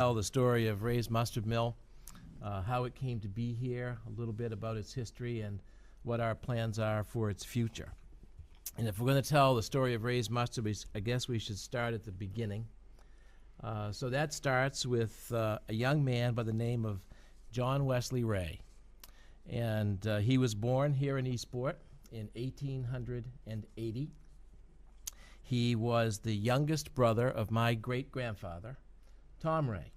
Tell the story of Ray's Mustard Mill, how it came to be here, a little bit about its history, and what our plans are for its future. And if we're going to tell the story of Ray's Mustard, I guess we should start at the beginning. So that starts with a young man by the name of John Wesley Raye. And he was born here in Eastport in 1880. He was the youngest brother of my great-grandfather, Tom Raye.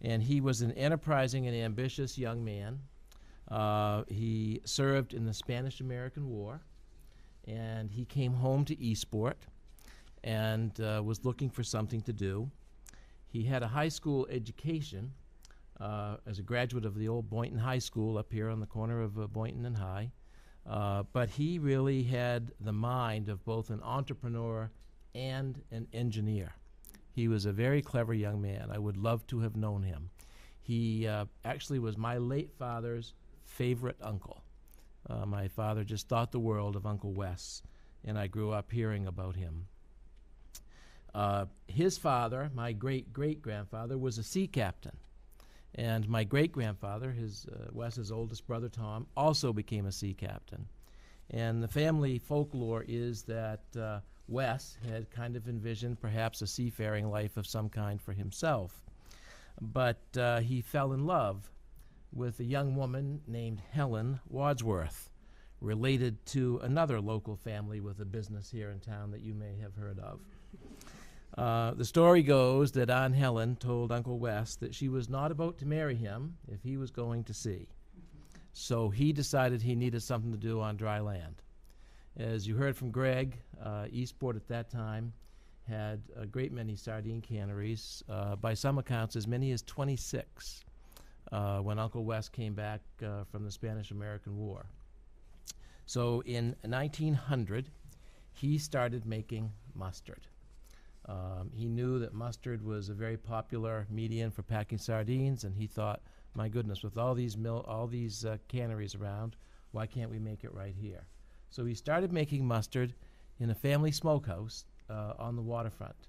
And he was an enterprising and ambitious young man. He served in the Spanish-American War, and he came home to Eastport and was looking for something to do. He had a high school education as a graduate of the old Boynton High School up here on the corner of Boynton and High. But he really had the mind of both an entrepreneur and an engineer. He was a very clever young man. I would love to have known him. He actually was my late father's favorite uncle. My father just thought the world of Uncle Wes, and I grew up hearing about him. His father, my great-great-grandfather, was a sea captain. And my great-grandfather, Wes's oldest brother Tom, also became a sea captain. And the family folklore is that Wes had kind of envisioned perhaps a seafaring life of some kind for himself. But he fell in love with a young woman named Helen Wadsworth, related to another local family with a business here in town that you may have heard of. The story goes that Aunt Helen told Uncle Wes that she was not about to marry him if he was going to sea. So he decided he needed something to do on dry land. As you heard from Greg, Eastport at that time had a great many sardine canneries, by some accounts as many as 26, when Uncle Wes came back from the Spanish-American War. So in 1900, he started making mustard. He knew that mustard was a very popular medium for packing sardines, and he thought, my goodness, with all these canneries around, why can't we make it right here? So he started making mustard in a family smokehouse on the waterfront.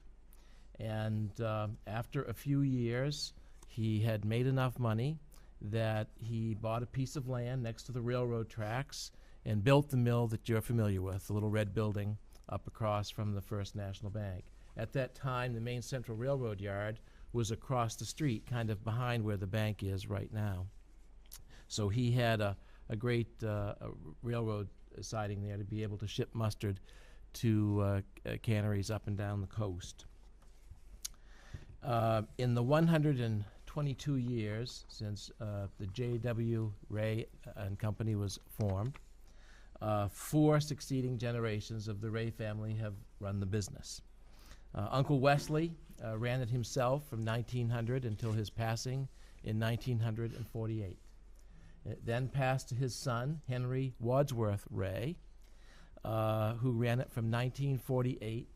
And after a few years, he had made enough money that he bought a piece of land next to the railroad tracks and built the mill that you're familiar with, the little red building up across from the First National Bank. At that time, the main Central Railroad yard was across the street, kind of behind where the bank is right now. So he had a great railroad siding there to be able to ship mustard to canneries up and down the coast. In the 122 years since the J.W. Raye and Company was formed, 4 succeeding generations of the Raye family have run the business. Uncle Wesley ran it himself from 1900 until his passing in 1948. It then passed to his son, Henry Wadsworth Raye, who ran it from 1948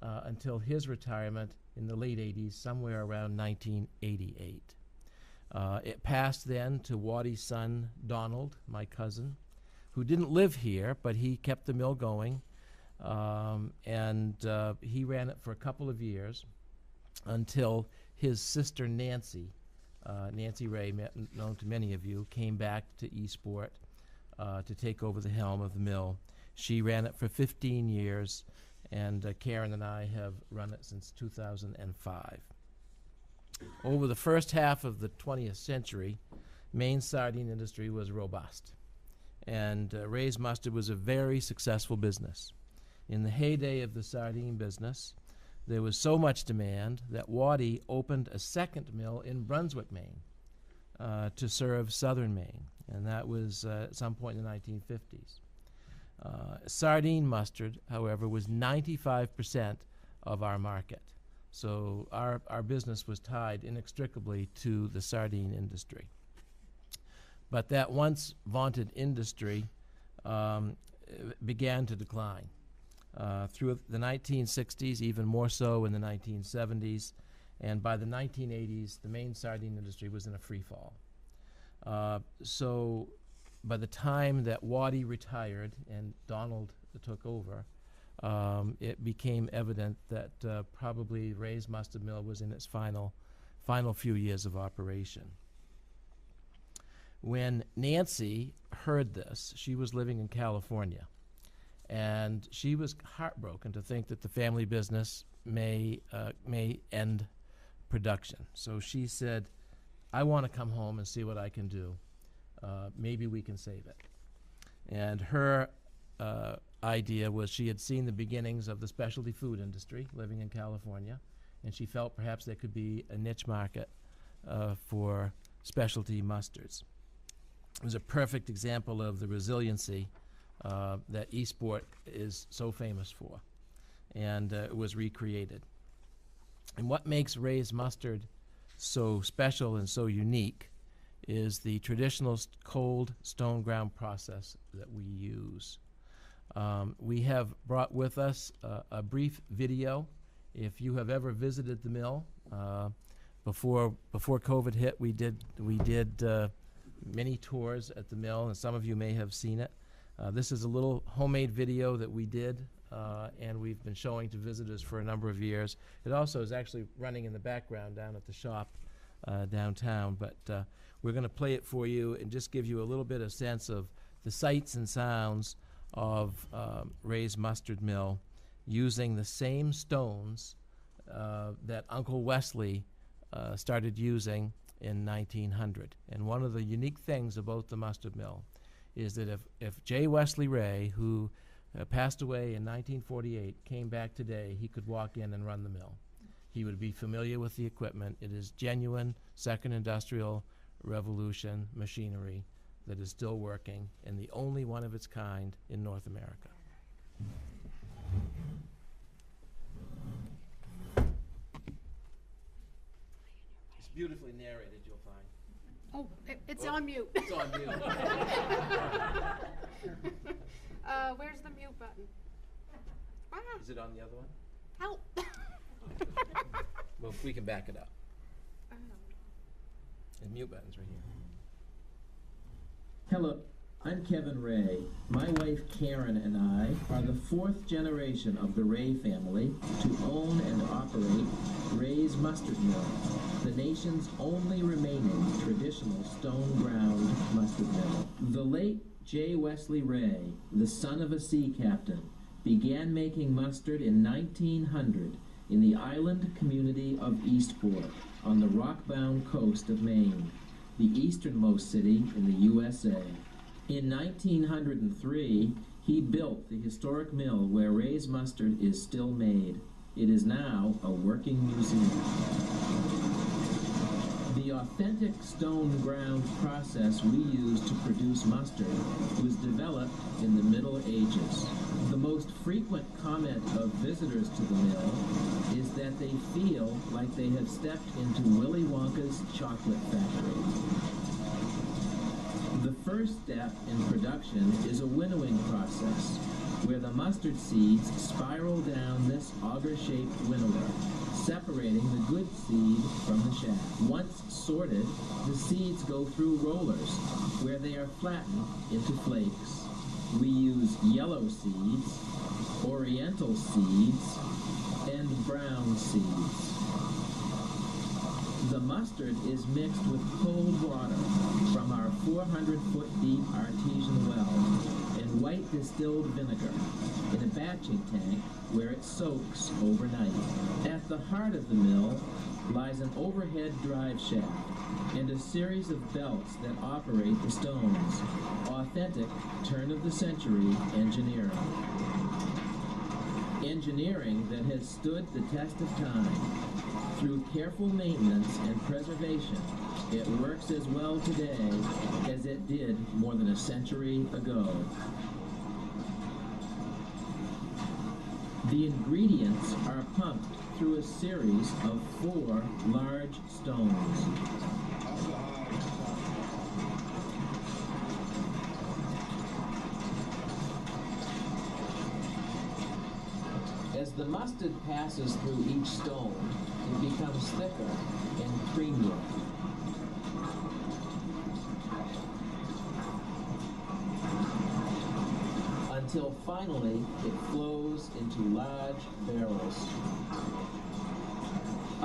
until his retirement in the late 80s, somewhere around 1988. It passed then to Waddy's son, Donald, my cousin, who didn't live here, but he kept the mill going. And he ran it for a couple of years until his sister Nancy Raye, known to many of you, came back to Eastport to take over the helm of the mill. She ran it for 15 years, and Karen and I have run it since 2005. Over the first half of the 20th century, Maine's sardine industry was robust, and Ray's Mustard was a very successful business. In the heyday of the sardine business, there was so much demand that Waddy opened a second mill in Brunswick, Maine, to serve southern Maine, and that was at some point in the 1950s. Sardine mustard, however, was 95% of our market, so our business was tied inextricably to the sardine industry. But that once vaunted industry began to decline. Through the 1960s, even more so in the 1970s, and by the 1980s, the Maine sardine industry was in a free fall. So by the time that Waddy retired and Donald took over, it became evident that probably Ray's Mustard Mill was in its final final few years of operation. When Nancy heard this, she was living in California, and she was heartbroken to think that the family business may end production. So she said, I want to come home and see what I can do. Maybe we can save it. And her idea was she had seen the beginnings of the specialty food industry living in California, and she felt perhaps there could be a niche market for specialty mustards. It was a perfect example of the resiliency that Eastport is so famous for, and it was recreated. And what makes Raye's mustard so special and so unique is the traditional cold stone ground process that we use. We have brought with us a brief video. If you have ever visited the mill, before COVID hit, we did many tours at the mill, and some of you may have seen it. This is a little homemade video that we did, and we've been showing to visitors for a number of years. It also is actually running in the background down at the shop downtown, but we're going to play it for you and just give you a little bit of sense of the sights and sounds of Raye's Mustard Mill using the same stones that Uncle Wesley started using in 1900. And one of the unique things about the mustard mill is that if J. Wesley Raye, who passed away in 1948, came back today, he could walk in and run the mill. He would be familiar with the equipment. It is genuine second industrial revolution machinery that is still working, and the only one of its kind in North America. It's beautifully narrated, you'll find. Oh, it's on mute. It's on mute. Where's the mute button? Ah, Is it on the other one? help. Well, we can back it up. The mute button's right here. Hello, I'm Kevin Raye. My wife Karen and I are the fourth generation of the Raye family to own and operate Raye's Mustard Mill, the nation's only remaining traditional stone ground mustard mill. The late J. Wesley Raye, the son of a sea captain, began making mustard in 1900 in the island community of Eastport on the rock-bound coast of Maine, the easternmost city in the USA. In 1903, he built the historic mill where Raye's mustard is still made. It is now a working museum. The authentic stone ground process we use to produce mustard was developed in the Middle Ages. The most frequent comment of visitors to the mill is that they feel like they have stepped into Willy Wonka's chocolate factory. The first step in production is a winnowing process, where the mustard seeds spiral down this auger-shaped winnower, separating the good seed from the chaff. Once sorted, the seeds go through rollers, where they are flattened into flakes. We use yellow seeds, oriental seeds, and brown seeds. The mustard is mixed with cold water from our 400-foot-deep artesian well and white distilled vinegar in a batching tank where it soaks overnight. At the heart of the mill lies an overhead drive shaft and a series of belts that operate the stones. Authentic turn-of-the-century engineering. Engineering that has stood the test of time. Through careful maintenance and preservation, it works as well today as it did more than a century ago. The ingredients are pumped through a series of 4 large stones. As the mustard passes through each stone, it becomes thicker and creamier. Until finally it flows into large barrels.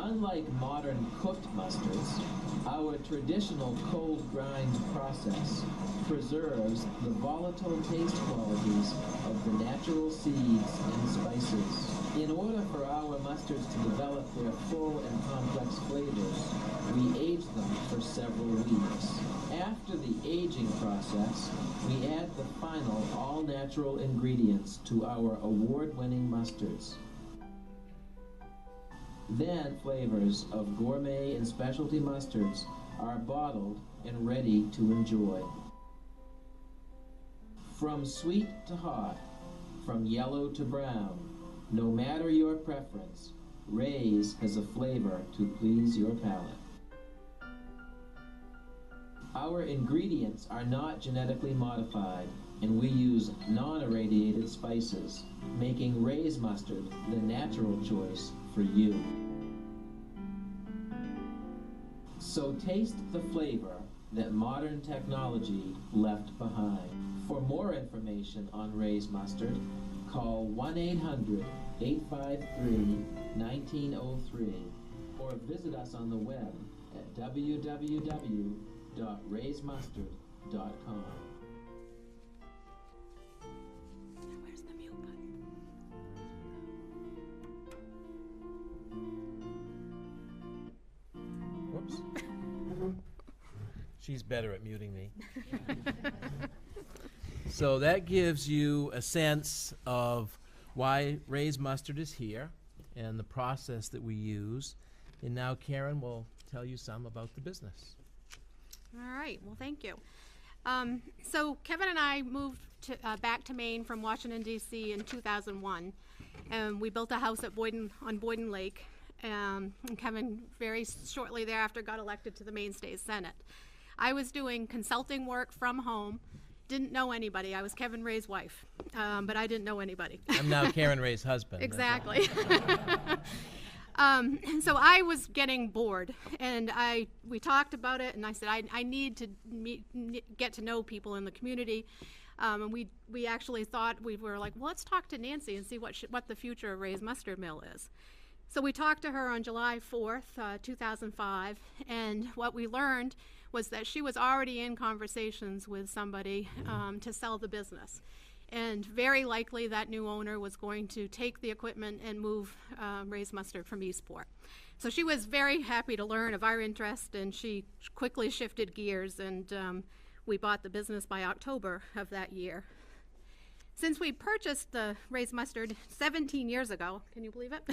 Unlike modern cooked mustards, our traditional cold grind process preserves the volatile taste qualities of the natural seeds and spices. In order for our mustards to develop their full and complex flavors, we age them for several weeks. After the aging process, we add the final all-natural ingredients to our award-winning mustards. Then flavors of gourmet and specialty mustards are bottled and ready to enjoy. From sweet to hot, from yellow to brown, no matter your preference, Raye's has a flavor to please your palate. Our ingredients are not genetically modified, and we use non-irradiated spices, making Raye's mustard the natural choice for you. So taste the flavor that modern technology left behind. For more information on Raye's mustard, call 1-800-853-1903 or visit us on the web at www.raysmustard.com. Where's the mute button? Whoops. She's better at muting me. So that gives you a sense of why Raye's Mustard is here and the process that we use. And now Karen will tell you some about the business. All right, well, thank you. So Kevin and I moved back to Maine from Washington, D.C. in 2001. And we built a house at on Boyden Lake. And Kevin very shortly thereafter got elected to the Maine State Senate. I was doing consulting work from home, didn't know anybody. I was Kevin Raye's wife, but I didn't know anybody. I'm now Karen Raye's husband. Exactly. So I was getting bored, and we talked about it, and I said I need to get to know people in the community. And we actually thought, we were like, well, let's talk to Nancy and see what the future of Raye's Mustard Mill is. So we talked to her on July 4th, 2005, and what we learned was that she was already in conversations with somebody to sell the business. And very likely that new owner was going to take the equipment and move Raye's Mustard from Eastport. So she was very happy to learn of our interest, and she quickly shifted gears, and we bought the business by October of that year. Since we purchased the Raye's Mustard 17 years ago, can you believe it?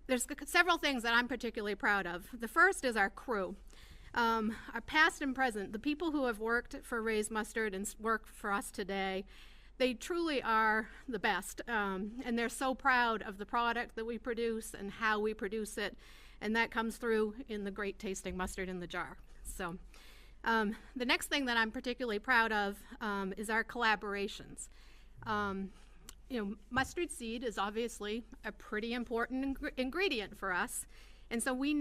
There's several things that I'm particularly proud of. The first is our crew. Our past and present, the people who have worked for Raye's Mustard and work for us today, they truly are the best. And they're so proud of the product that we produce and how we produce it. And that comes through in the great tasting mustard in the jar. So. The next thing that I'm particularly proud of is our collaborations. Mustard seed is obviously a pretty important ingredient for us. And so we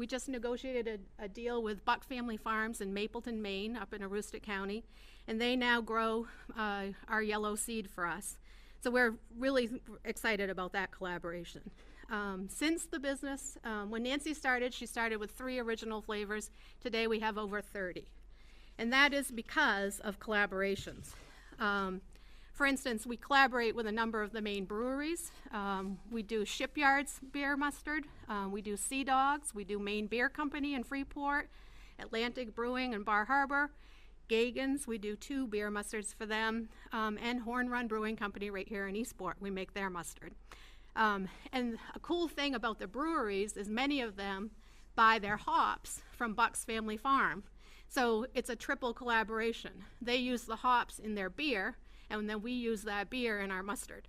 just negotiated a deal with Buck Family Farms in Mapleton, Maine, up in Aroostook County. And they now grow our yellow seed for us. So we're really excited about that collaboration. Since the business, when Nancy started, she started with 3 original flavors. Today we have over 30. And that is because of collaborations. For instance, we collaborate with a number of the Maine breweries. We do Shipyards Beer Mustard. We do Sea Dogs. We do Maine Beer Company in Freeport, Atlantic Brewing in Bar Harbor, Gagan's. We do 2 beer mustards for them, and Horn Run Brewing Company right here in Eastport. We make their mustard. And a cool thing about the breweries is many of them buy their hops from Buck's Family Farm. So it's a triple collaboration. They use the hops in their beer, and then we use that beer in our mustard.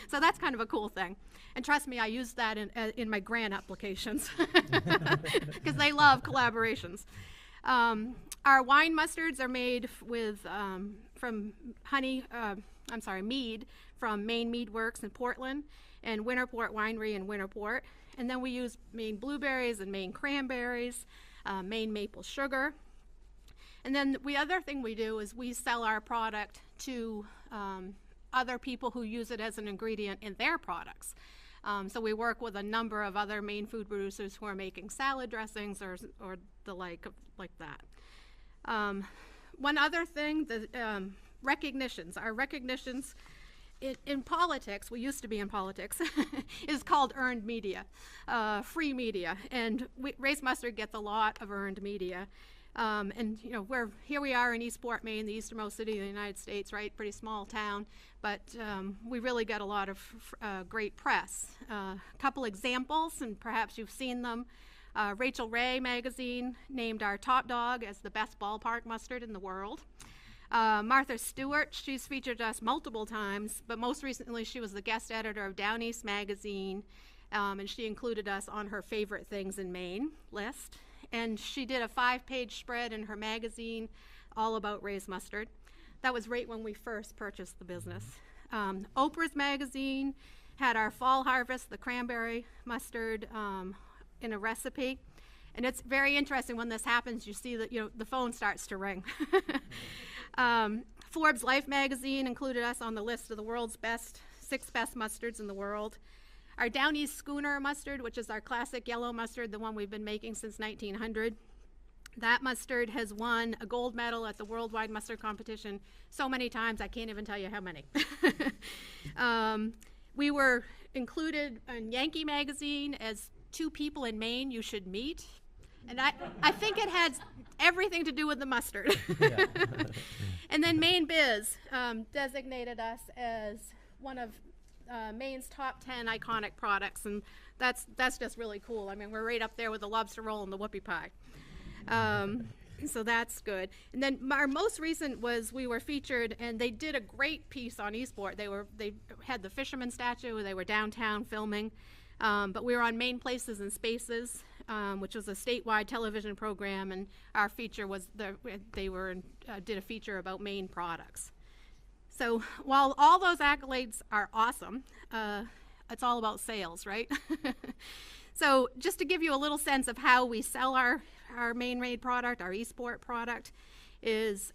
So that's kind of a cool thing. And trust me, I use that in my grant applications because they love collaborations. Our wine mustards are made with mead from Maine Mead Works in Portland and Winterport Winery in Winterport. And then we use Maine blueberries and Maine cranberries, Maine maple sugar. And then the other thing we do is we sell our product to other people who use it as an ingredient in their products. So we work with a number of other Maine food producers who are making salad dressings or the like that. One other thing, the recognitions. Our recognitions in politics, we used to be in politics, is called earned media, free media. And Ray's Mustard gets a lot of earned media. And you know, here we are in Eastport, Maine, the easternmost city of the United States, right? Pretty small town, but we really get a lot of great press. A couple examples, and perhaps you've seen them. Rachel Ray magazine named our top dog as the best ballpark mustard in the world. Martha Stewart, she's featured us multiple times, but most recently she was the guest editor of Down East magazine, and she included us on her favorite things in Maine list. And she did a 5-page spread in her magazine all about Ray's Mustard. That was right when we first purchased the business. Oprah's magazine had our fall harvest, the cranberry mustard, in a recipe. And it's very interesting when this happens, you see that, you know, the phone starts to ring. Forbes Life magazine included us on the list of the world's 6 best mustards in the world. Our Down East Schooner mustard, which is our classic yellow mustard, the one we've been making since 1900, that mustard has won a gold medal at the Worldwide Mustard Competition so many times, I can't even tell you how many. We were included in Yankee magazine as 2 people in Maine you should meet. And I think it had everything to do with the mustard. And then Maine Biz designated us as one of Maine's top 10 iconic products, and that's just really cool. I mean, we're right up there with the lobster roll and the whoopie pie. So that's good. And then our most recent was we were featured, and they did a great piece on Eastport. They had the fisherman statue. They were downtown filming, but we were on Maine Places and Spaces, which was a statewide television program, and our feature was did a feature about Maine products. So while all those accolades are awesome, it's all about sales, right? So just to give you a little sense of how we sell our Maine-made product, our Eastport product, is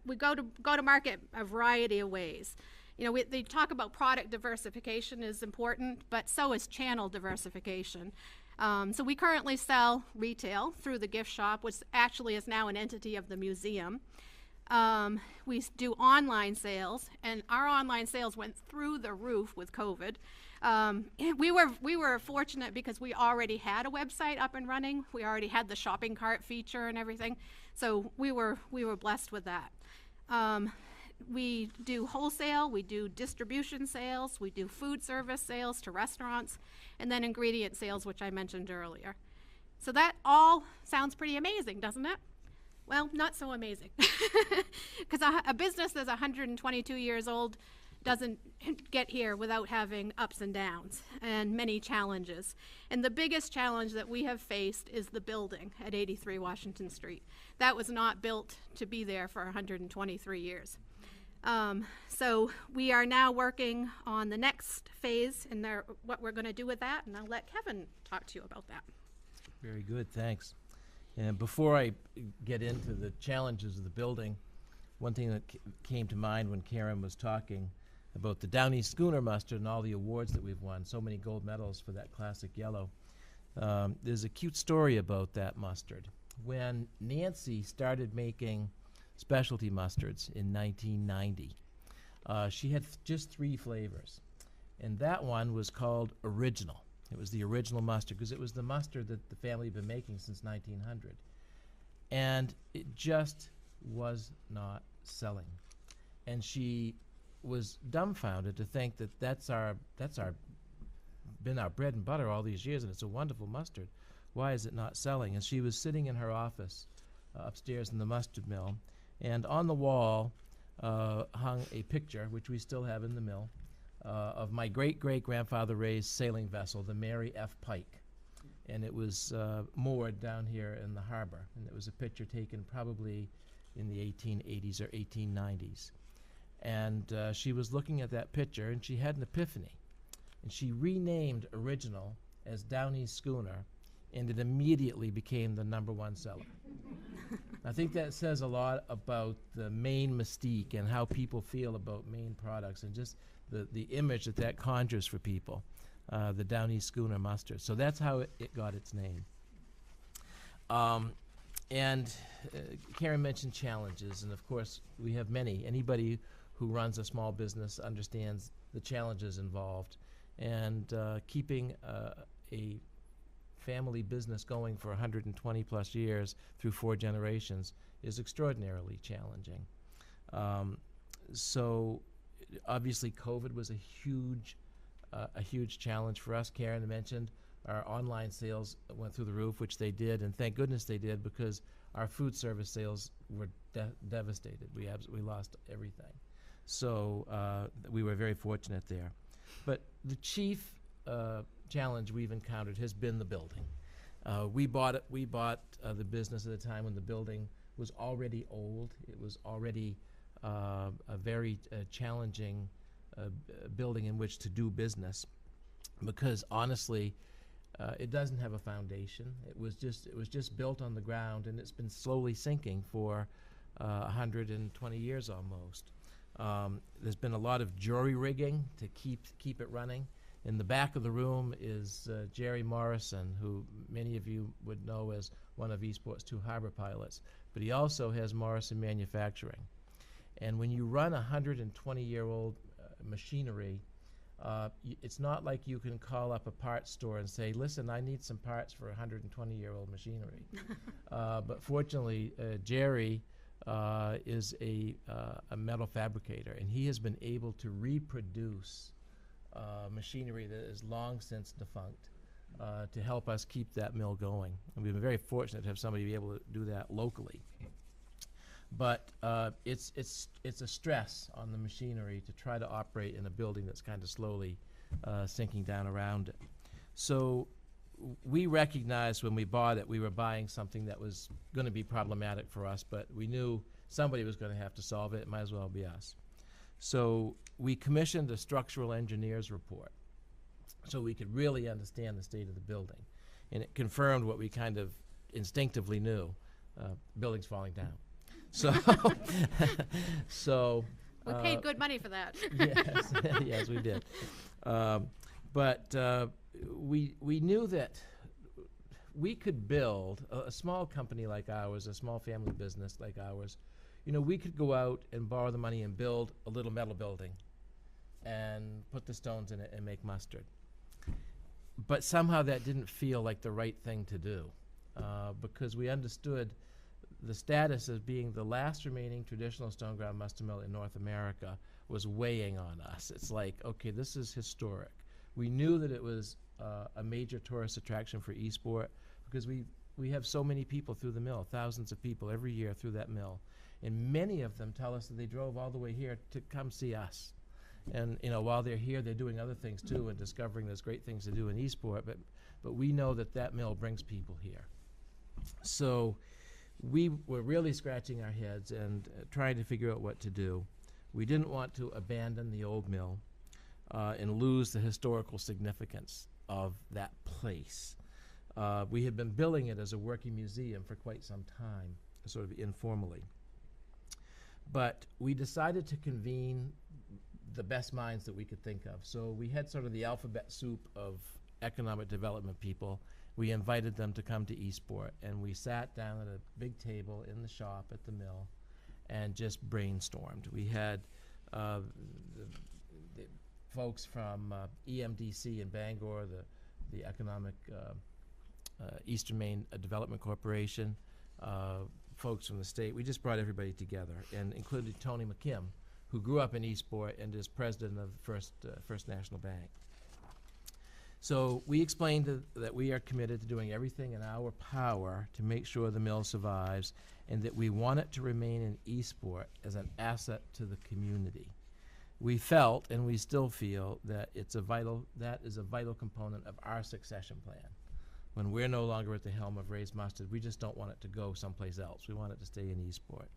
we go to market a variety of ways. You know, they talk about product diversification is important, but so is channel diversification. So we currently sell retail through the gift shop, which actually is now an entity of the museum. We do online sales, and our online sales went through the roof with COVID. We were fortunate because we already had a website up and running. We already had the shopping cart feature and everything, so we were blessed with that. We do wholesale, we do distribution sales, we do food service sales to restaurants, and then ingredient sales, which I mentioned earlier. So that all sounds pretty amazing, doesn't it? Well, not so amazing, because a business that's 122 years old doesn't get here without having ups and downs and many challenges. And the biggest challenge that we have faced is the building at 83 Washington Street. That was not built to be there for 123 years. So we are now working on the next phase and what we're going to do with that, and I'll let Kevin talk to you about that. Very good, thanks. And before I get into the challenges of the building, one thing that came to mind when Karen was talking about the Down East Schooner mustard and all the awards that we've won, so many gold medals for that classic yellow. There's a cute story about that mustard. When Nancy started making specialty mustards in 1990, she had just 3 flavors, and that one was called Original. It was the original mustard because it was the mustard that the family had been making since 1900. And it just was not selling. And she was dumbfounded to think that that's been our bread and butter all these years, and it's a wonderful mustard. Why is it not selling? And she was sitting in her office upstairs in the mustard mill, and on the wall hung a picture, which we still have in the mill, of my great-great-grandfather Ray's sailing vessel, the Mary F. Pike. And it was moored down here in the harbor. And it was a picture taken probably in the 1880s or 1890s. And she was looking at that picture, and she had an epiphany. And she renamed Original as Down East Schooner, and it immediately became the #1 seller. I think that says a lot about the Maine mystique and how people feel about Maine products, and just the image that conjures for people. the Down East Schooner mustard. So that's how it got its name. Karen mentioned challenges, and of course we have many. Anybody who runs a small business understands the challenges involved, and keeping a family business going for 120 plus years through 4 generations is extraordinarily challenging. So obviously COVID was a huge challenge for us. Karen mentioned our online sales went through the roof, which they did, and thank goodness they did, because our food service sales were devastated. We absolutely lost everything. So we were very fortunate there. But the chief challenge we've encountered has been the building. We bought the business at a time when the building was already old. It was already a very challenging building in which to do business, because honestly, it doesn't have a foundation. It was just built on the ground, and it's been slowly sinking for 120 years almost. There's been a lot of jury rigging to keep it running. In the back of the room is Jerry Morrison, who many of you would know as one of Eastport's 2 harbor pilots, but he also has Morrison Manufacturing. And when you run 120-year-old machinery, it's not like you can call up a parts store and say, listen, I need some parts for 120-year-old machinery. But fortunately, Jerry is a metal fabricator, and he has been able to reproduce machinery that is long since defunct to help us keep that mill going. And we've been very fortunate to have somebody be able to do that locally. But it's a stress on the machinery to try to operate in a building that's kind of slowly sinking down around it. So we recognized when we bought it, we were buying something that was going to be problematic for us, but we knew somebody was going to have to solve it. It might as well be us. So we commissioned a structural engineer's report so we could really understand the state of the building. And it confirmed what we kind of instinctively knew, building's falling down. So, We paid good money for that. Yes, yes, we did. But we knew that we could build a small company like ours, a small family business like ours. You know, we could go out and borrow the money and build a little metal building and put the stones in it and make mustard. But somehow that didn't feel like the right thing to do, because we understood the status as being the last remaining traditional stone ground mustard mill in North America was weighing on us. It's like, okay, this is historic. We knew that it was a major tourist attraction for Eastport, because we have so many people through the mill, thousands of people every year through that mill. And many of them tell us that they drove all the way here to come see us. And you know, while they're here, they're doing other things too and discovering there's great things to do in Eastport, but we know that that mill brings people here. So we were really scratching our heads and trying to figure out what to do. We didn't want to abandon the old mill and lose the historical significance of that place. We had been billing it as a working museum for quite some time, sort of informally. But we decided to convene the best minds that we could think of. So we had sort of the alphabet soup of economic development people. We invited them to come to Eastport, and we sat down at a big table in the shop at the mill and just brainstormed. We had the folks from EMDC in Bangor, the Economic Eastern Maine Development Corporation, folks from the state. We just brought everybody together and included Tony McKim, who grew up in Eastport and is president of First National Bank. So we explained that we are committed to doing everything in our power to make sure the mill survives, and that we want it to remain in Eastport as an asset to the community. We felt, and we still feel, that that is a vital component of our succession plan. When we're no longer at the helm of Ray's Mustard, we just don't want it to go someplace else. We want it to stay in Eastport.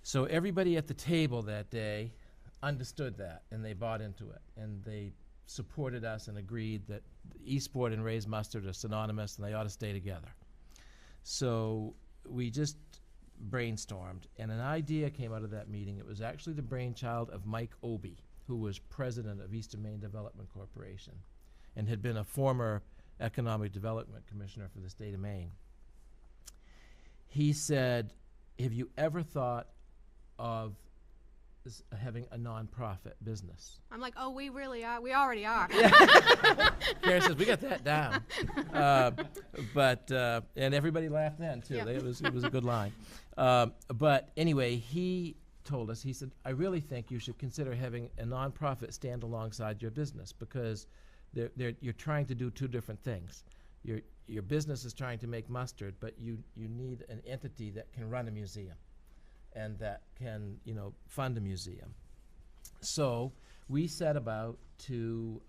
So everybody at the table that day understood that, and they bought into it, and they supported us and agreed that Eastport and Ray's Mustard are synonymous and they ought to stay together. So we just brainstormed, and an idea came out of that meeting. It was actually the brainchild of Mike Obie, who was president of Eastern Maine Development Corporation. and had been a former economic development commissioner for the state of Maine. He said, have you ever thought of having a nonprofit business? I'm like, oh, we really are. We already are. Karen says, we got that down. And everybody laughed then, too. Yep. It was a good line. But anyway, he told us, he said, I really think you should consider having a nonprofit stand alongside your business, because you're trying to do two different things. Your business is trying to make mustard, but you need an entity that can run a museum and that can, fund a museum. So we set about to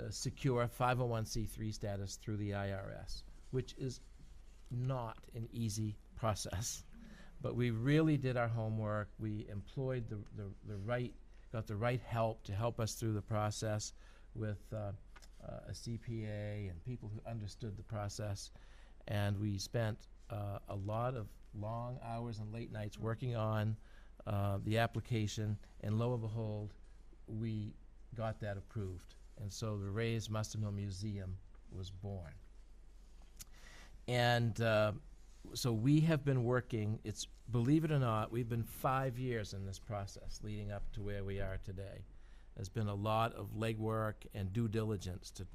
secure 501c3 status through the IRS, which is not an easy process. But we really did our homework. We employed got the right help to help us through the process with a CPA and people who understood the process. And we spent a lot of long hours and late nights working on the application, and lo and behold, we got that approved. And so the Ray's Mustard Mill Museum was born. And so we have been working, believe it or not, we've been 5 years in this process leading up to where we are today. There's been a lot of legwork and due diligence to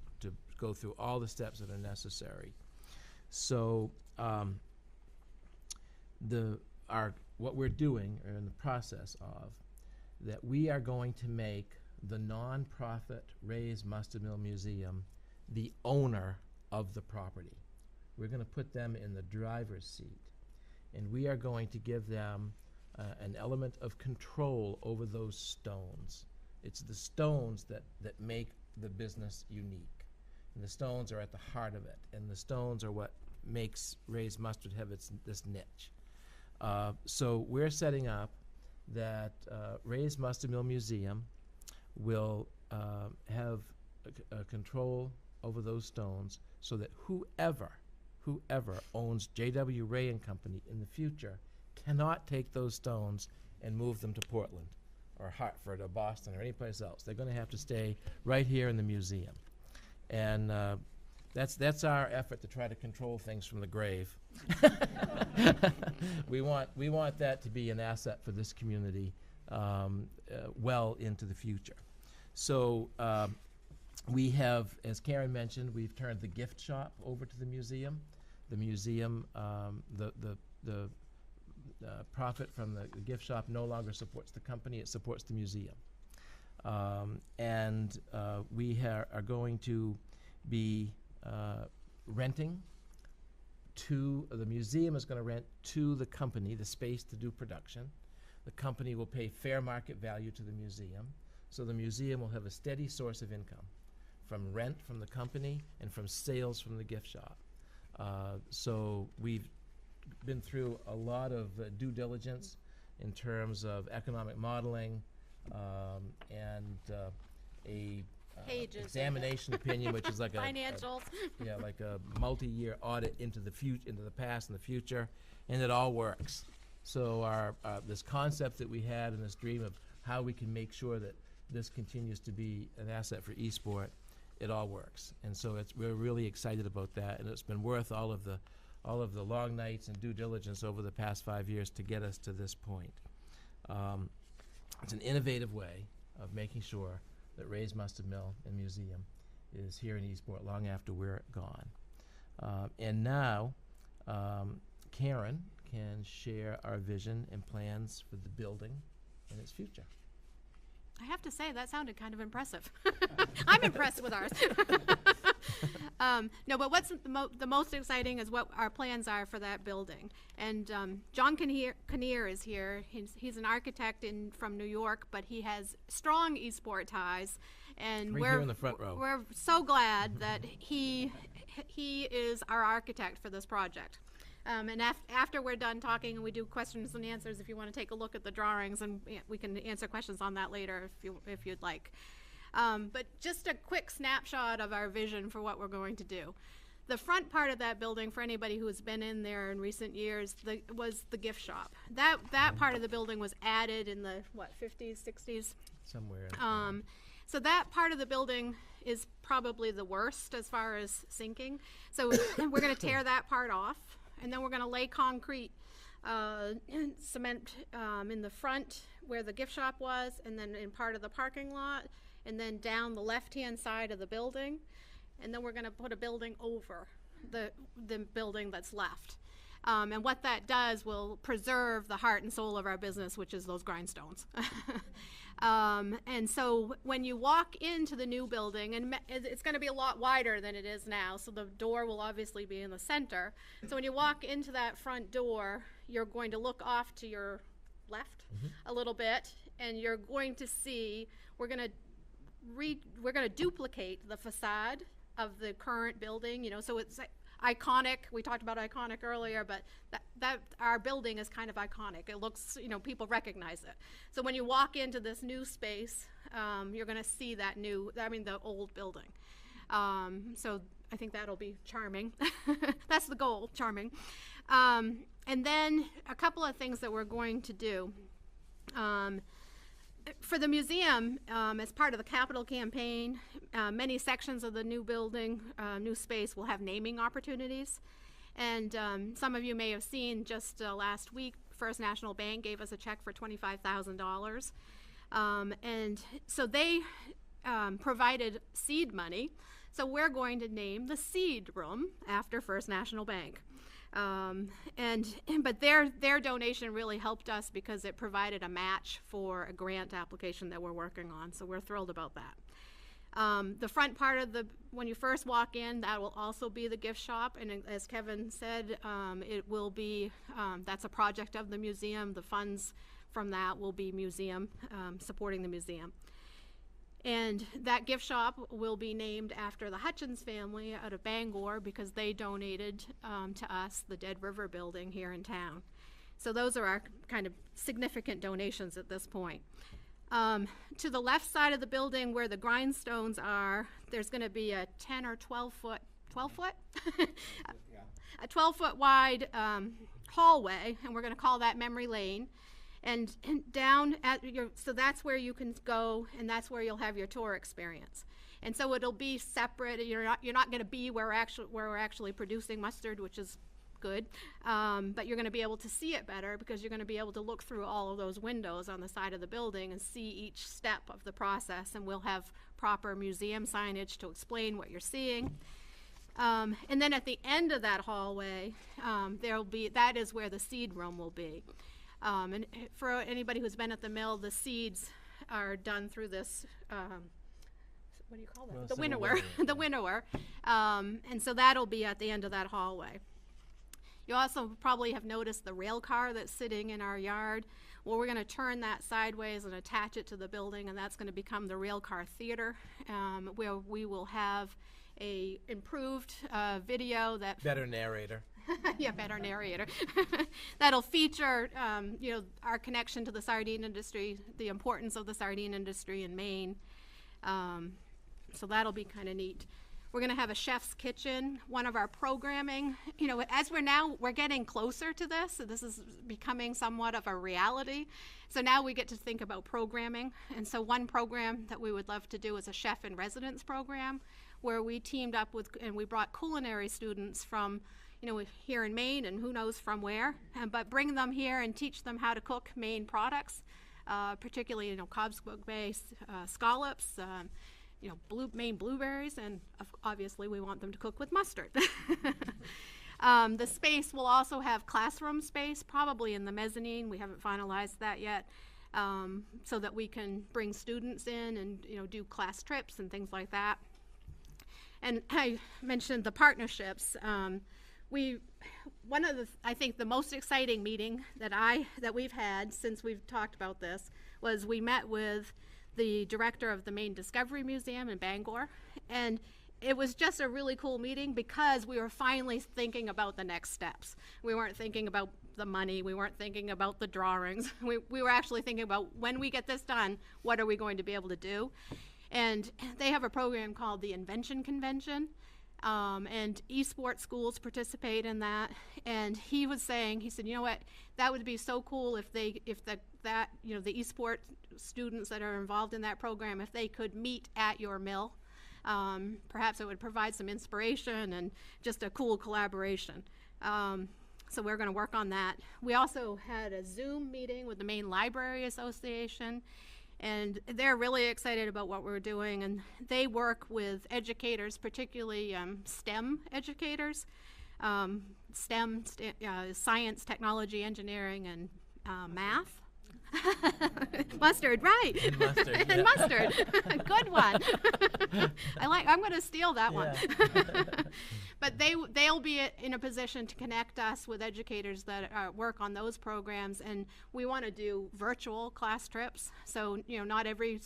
go through all the steps that are necessary. So what we're doing, or in the process of, that we are going to make the nonprofit Ray's Mustard Mill Museum the owner of the property. We're going to put them in the driver's seat, and we are going to give them an element of control over those stones. It's the stones that make the business unique, and the stones are at the heart of it, and the stones are what makes Ray's Mustard have this niche. So we're setting up that Ray's Mustard Mill Museum will have a control over those stones, so that whoever owns J.W. Raye and Company in the future cannot take those stones and move them to Portland or Hartford or Boston or any place else. They're going to have to stay right here in the museum. And that's our effort to try to control things from the grave. We want that to be an asset for this community well into the future. So we have, as Karen mentioned, we've turned the gift shop over to the museum. The museum, the profit from the gift shop no longer supports the company, it supports the museum. And we are going to be renting the museum is going to rent to the company the space to do production. The company will pay fair market value to the museum, so the museum will have a steady source of income from rent from the company and from sales from the gift shop. So we've been through a lot of due diligence in terms of economic modeling and a Pages. examination opinion, which is like Financials. like a multi-year audit into the past and the future, and it all works. So our this concept that we had and this dream of how we can make sure that this continues to be an asset for eSport, it all works. And so we're really excited about that, and it's been worth all of the long nights and due diligence over the past 5 years to get us to this point. It's an innovative way of making sure that Ray's Mustard Mill and Museum is here in eSport long after we're gone. And now Karen can share our vision and plans for the building and its future. I have to say, that sounded kind of impressive. I'm impressed with ours. No, but what's the most exciting is what our plans are for that building. And John Kinnear is here. He's an architect from New York, but he has strong eSport ties. And Right here in the front row. We're so glad that he is our architect for this project. And after we're done talking and we do questions and answers, if you want to take a look at the drawings, and we can answer questions on that later if you'd like. But just a quick snapshot of our vision for what we're going to do. The front part of that building, for anybody who has been in there in recent years, was the gift shop. That part of the building was added in the 50s, 60s? Somewhere. So that part of the building is probably the worst as far as sinking. So we're going to tear that part off, and then we're going to lay concrete and cement in the front where the gift shop was, and then in part of the parking lot, and then down the left-hand side of the building, and then we're going to put a building over the building that's left. And what that does will preserve the heart and soul of our business, which is those grindstones. And so when you walk into the new building, and it's going to be a lot wider than it is now, so the door will obviously be in the center. So when you walk into that front door, you're going to look off to your left a little bit, and you're going to see we're going to duplicate the facade of the current building. You know, so it's iconic. We talked about iconic earlier, but that our building is kind of iconic. It looks, you know, people recognize it. So when you walk into this new space, you're going to see that the old building. So I think that'll be charming. That's the goal, charming. And then a couple of things that we're going to do. For the museum, as part of the capital campaign, many sections of the new building, new space will have naming opportunities. And some of you may have seen just last week, First National Bank gave us a check for $25,000. And so they provided seed money. So we're going to name the seed room after First National Bank. But their donation really helped us because it provided a match for a grant application that we're working on, so we're thrilled about that. The front part of when you first walk in, that will also be the gift shop, and as Kevin said, it will be, that's a project of the museum. The funds from that will be museum, supporting the museum. And that gift shop will be named after the Hutchins family out of Bangor because they donated to us the Dead River building here in town. So those are our kind of significant donations at this point. To the left side of the building where the grindstones are, there's going to be a 10 or 12 foot, 12 foot? A 12-foot wide hallway, and we're going to call that Memory Lane. And down at so that's where you can go, and that's where you'll have your tour experience. And so it'll be separate. You're not going to be where we're actually producing mustard, which is good, but you're going to be able to see it better because you're going to be able to look through all of those windows on the side of the building and see each step of the process. And we'll have proper museum signage to explain what you're seeing. And then at the end of that hallway, that is where the seed room will be. And for anybody who's been at the mill, the seeds are done through this, what do you call that? Well, the winnower, the winnower. And so that'll be at the end of that hallway. You also probably have noticed the rail car that's sitting in our yard. Well, we're going to turn that sideways and attach it to the building, and that's going to become the Railcar Theater, where we will have a improved video that... Better narrator. Yeah, better narrator. That'll feature, our connection to the sardine industry, the importance of the sardine industry in Maine. So that'll be kind of neat. We're going to have a chef's kitchen. One of our programming, as we're getting closer to this, so this is becoming somewhat of a reality. So now we get to think about programming. And so one program that we would love to do is a chef in residence program, where we teamed up with, and we brought culinary students from, here in Maine and who knows from where, but bring them here and teach them how to cook Maine products, particularly, Cobscook Bay scallops, Maine blueberries, and obviously we want them to cook with mustard. The space will also have classroom space, probably in the mezzanine. We haven't finalized that yet, so that we can bring students in and do class trips and things like that. And I mentioned the partnerships. I think the most exciting meeting that we've had since we've talked about this was we met with the director of the Maine Discovery Museum in Bangor, and it was just a really cool meeting because we were finally thinking about the next steps. We weren't thinking about the money, we weren't thinking about the drawings. We were actually thinking about, when we get this done, what are we going to be able to do? And they have a program called the Invention Convention, and esports schools participate in that. And he said, you know what, that would be so cool if the esports students that are involved in that program, if they could meet at your mill Perhaps it would provide some inspiration and just a cool collaboration. So we're going to work on that. We also had a Zoom meeting with the Maine Library Association, and they're really excited about what we're doing, and they work with educators, particularly STEM educators, science, technology, engineering, and math. Mustard, right? And mustard. And mustard. Good one. I'm going to steal that one. But they'll be in a position to connect us with educators that work on those programs, and we want to do virtual class trips. So not every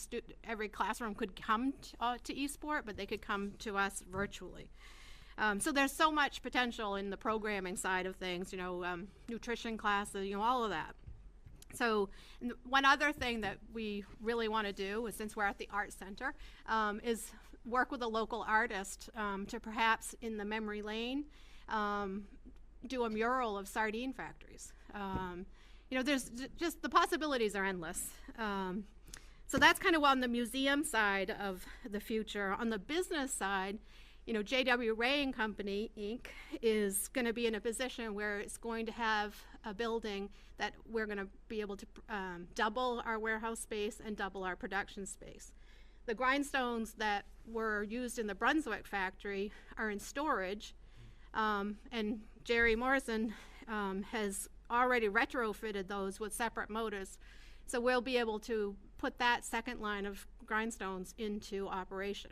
classroom could come to eSport, but they could come to us virtually. So there's so much potential in the programming side of things. Nutrition classes, all of that. So one other thing that we really want to do, is since we're at the Art Center, is work with a local artist to perhaps in the memory lane do a mural of sardine factories. There's just the possibilities are endless. So that's kind of on the museum side of the future. On the business side, J.W. Raye and Company, Inc. is going to be in a position where it's going to have a building that we're going to be able to double our warehouse space and double our production space. The grindstones that were used in the Brunswick factory are in storage, and Jerry Morrison has already retrofitted those with separate motors. So we'll be able to put that second line of grindstones into operation.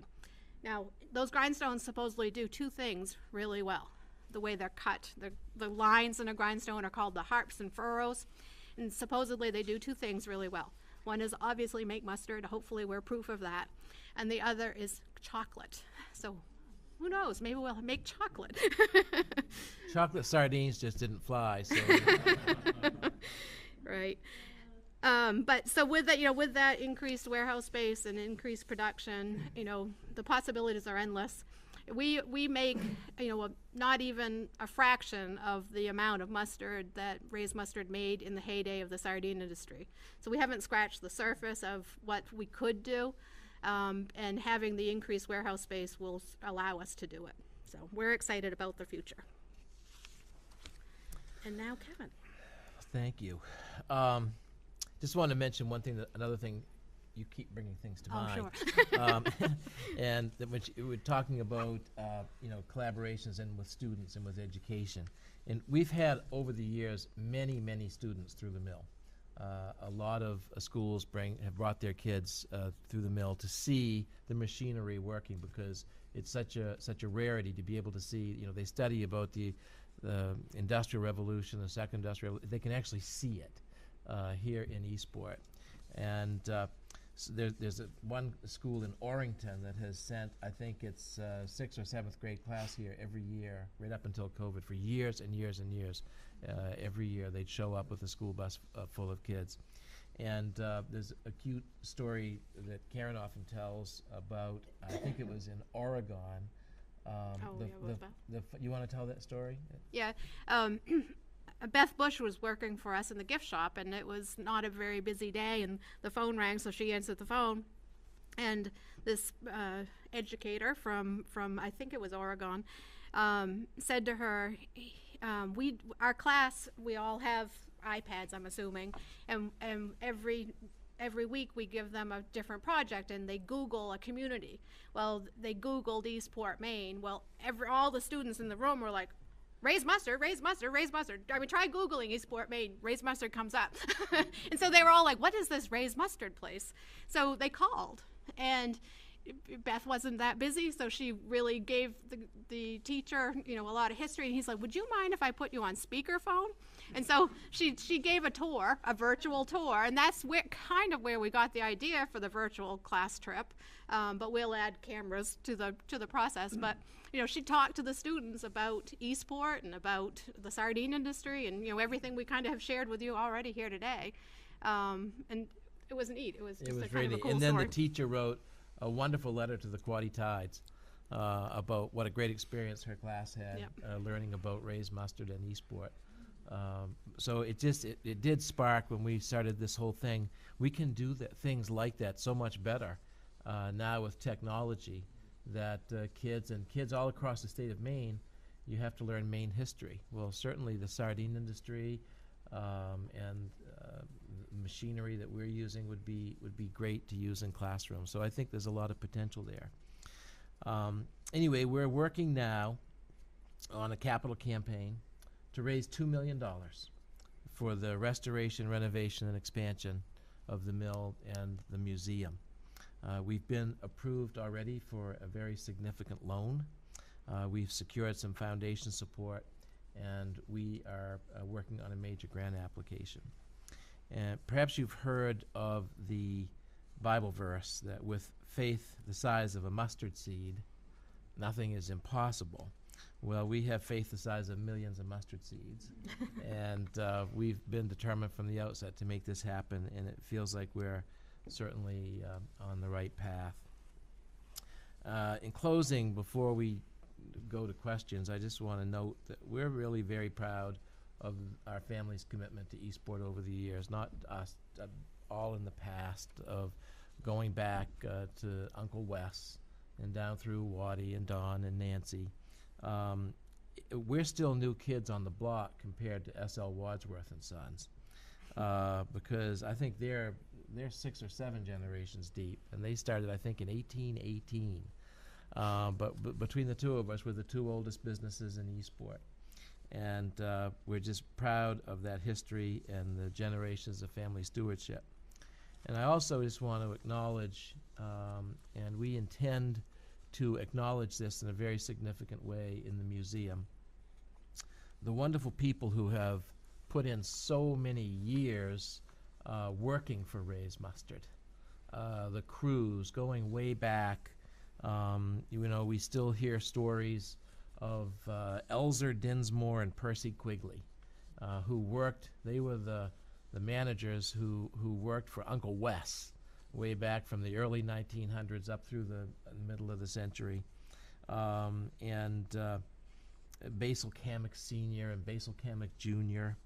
Now, those grindstones supposedly do two things really well. The way they're cut, the lines in a grindstone are called the harps and furrows, and supposedly they do two things really well. One is obviously make mustard, hopefully we're proof of that, and the other is chocolate. So who knows, maybe we'll make chocolate. Chocolate sardines just didn't fly, so. Right. But so with that, with that increased warehouse space and increased production, the possibilities are endless. We make, not even a fraction of the amount of mustard that Ray's Mustard made in the heyday of the sardine industry. So we haven't scratched the surface of what we could do, and having the increased warehouse space will allow us to do it. So we're excited about the future. And now Kevin. Thank you. Just wanted to mention another thing. You keep bringing things to mind. Sure. And which we're talking about, collaborations and with students and with education. And we've had over the years many, many students through the mill. A lot of schools have brought their kids through the mill to see the machinery working, because it's such a rarity to be able to see. They study about the Industrial Revolution, the Second Industrial Revolution. They can actually see it here in eSport. And so there's one school in Orrington that has sent, I think it's 6th or 7th grade class here every year, right up until COVID, for years and years and years. Every year they'd show up with a school bus full of kids. And there's a cute story that Karen often tells about, I think it was in Oregon. You want to tell that story? Yeah. Beth Bush was working for us in the gift shop, and it was not a very busy day, and the phone rang, so she answered the phone, and this educator from I think it was Oregon said to her, our class, we all have iPads, I'm assuming, and every week we give them a different project, and they Google a community. Well, they Googled Eastport, Maine. Well, all the students in the room were like, Ray's Mustard, Ray's Mustard, Ray's Mustard. I mean, try Googling Eastport, Maine. Ray's Mustard comes up. And so they were all like, what is this Ray's Mustard place? So they called, and Beth wasn't that busy, so she really gave the teacher, a lot of history. And he's like, would you mind if I put you on speakerphone? And so she gave a tour, a virtual tour, and that's kind of where we got the idea for the virtual class trip. But we'll add cameras to the process. But she talked to the students about eSport and about the sardine industry, and everything we kind of have shared with you already here today. And it was neat. It was just a kind of a cool and then story. The teacher wrote a wonderful letter to the Quoddy Tides about what a great experience her class had. Yep. Learning about Ray's Mustard and eSport. So it did spark when we started this whole thing. We can do things like that so much better now with technology. that kids all across the state of Maine, you have to learn Maine history. Well, certainly the sardine industry and machinery that we're using would be great to use in classrooms. So I think there's a lot of potential there. Anyway, we're working now on a capital campaign to raise $2 million for the restoration, renovation, and expansion of the mill and the museum. We've been approved already for a very significant loan. We've secured some foundation support, and we are working on a major grant application. And perhaps you've heard of the Bible verse that with faith the size of a mustard seed, nothing is impossible. Well, we have faith the size of millions of mustard seeds, and we've been determined from the outset to make this happen, and it feels like we're certainly on the right path. In closing, before we go to questions, I just want to note that we're really very proud of our family's commitment to Eastport over the years, not us, all in the past, of going back to Uncle Wes and down through Waddy and Don and Nancy. We're still new kids on the block compared to S.L. Wadsworth and Sons, because I think they're 6 or 7 generations deep, and they started, I think, in 1818. But between the two of us, we're the 2 oldest businesses in Eastport, and we're just proud of that history and the generations of family stewardship. And I also just want to acknowledge, and we intend to acknowledge this in a very significant way in the museum, the wonderful people who have put in so many years working for Ray's Mustard. The crews going way back. We still hear stories of Elzer Dinsmore and Percy Quigley, who worked. They were the managers who worked for Uncle Wes way back from the early 1900s up through the middle of the century. And Basil Cammack Sr. and Basil Cammack Jr.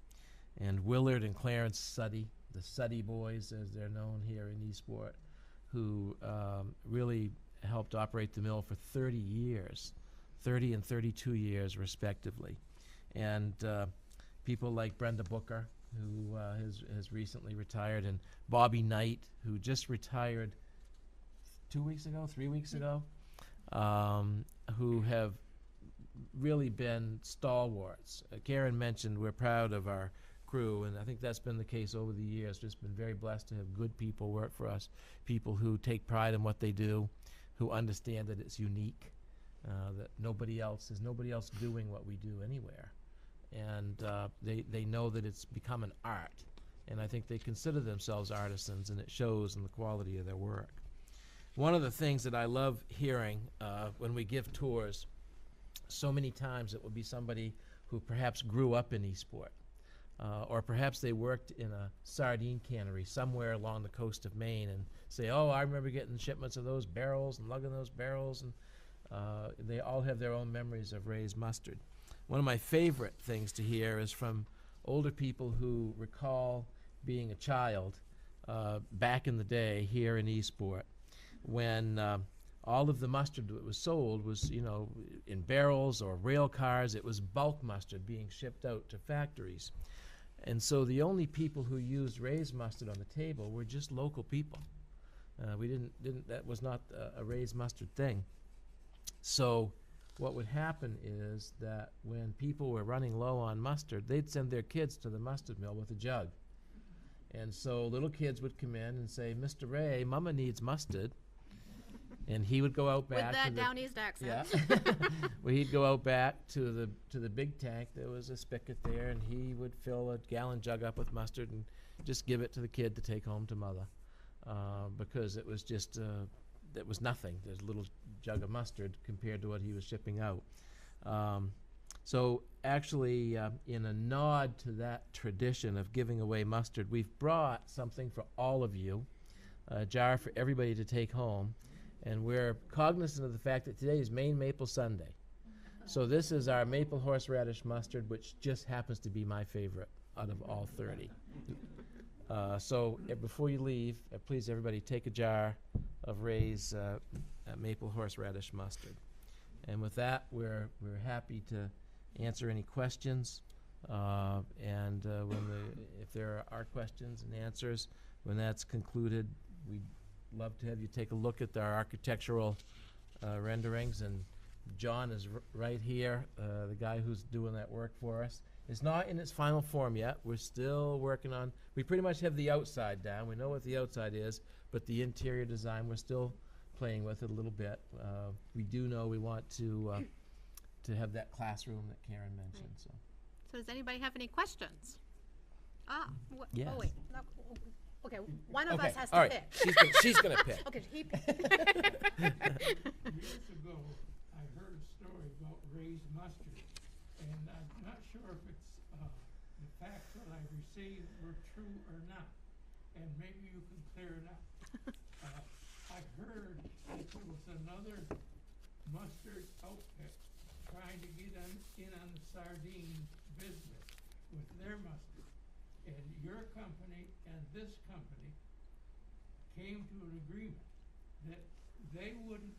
and Willard and Clarence Suddy, the Suddy boys as they're known here in Eastport, who really helped operate the mill for 30 years, 30 and 32 years respectively. And people like Brenda Booker, who has recently retired, and Bobby Knight, who just retired 3 weeks ago, who have really been stalwarts. Karen mentioned we're proud of our crew, and I think that's been the case over the years. Just been very blessed to have good people work for us, people who take pride in what they do, who understand that it's unique, that nobody else doing what we do anywhere. And they know that it's become an art, and I think they consider themselves artisans, and it shows in the quality of their work. One of the things that I love hearing when we give tours, so many times it will be somebody who perhaps grew up in Eastport, or perhaps they worked in a sardine cannery somewhere along the coast of Maine and say, oh, I remember getting shipments of those barrels and lugging those barrels, and they all have their own memories of Ray's Mustard. One of my favorite things to hear is from older people who recall being a child back in the day here in Eastport, when all of the mustard that was sold was, in barrels or rail cars. It was bulk mustard being shipped out to factories. And so the only people who used Ray's Mustard on the table were just local people. That was not a Ray's Mustard thing. So what would happen is that when people were running low on mustard, they'd send their kids to the mustard mill with a jug. And so little kids would come in and say, Mr. Ray, Mama needs mustard. And he would go out back with that down east accent. Yeah. Well, he'd go out back to the big tank. There was a spigot there, and he would fill a gallon jug up with mustard and just give it to the kid to take home to Mother, because it was just it was nothing. There's a little jug of mustard compared to what he was shipping out. So actually, in a nod to that tradition of giving away mustard, we've brought something for all of you, a jar for everybody to take home. And we're cognizant of the fact that today is Maine Maple Sunday. So this is our maple horseradish mustard, which just happens to be my favorite out of all 30. So before you leave, please everybody take a jar of Ray's maple horseradish mustard. And with that, we're happy to answer any questions. If there are questions and answers, when that's concluded, we'd love to have you take a look at our architectural renderings. And John is right here, the guy who's doing that work for us. It's not in its final form yet. We're still working on, we pretty much have the outside down. We know what the outside is, but the interior design, we're still playing with it a little bit. We do know we want to have that classroom that Karen mentioned. So does anybody have any questions? Yes. Oh, wait. No, okay, one of us has all to right. pick. She's gonna pick. Okay, he Years ago, I heard a story about Ray's mustard, and I'm not sure if it's the facts that I received were true or not, and maybe you can clear it up. I heard that there was another mustard outfit trying to get in on the sardine business with their mustard, and your company and this company came to an agreement that they wouldn't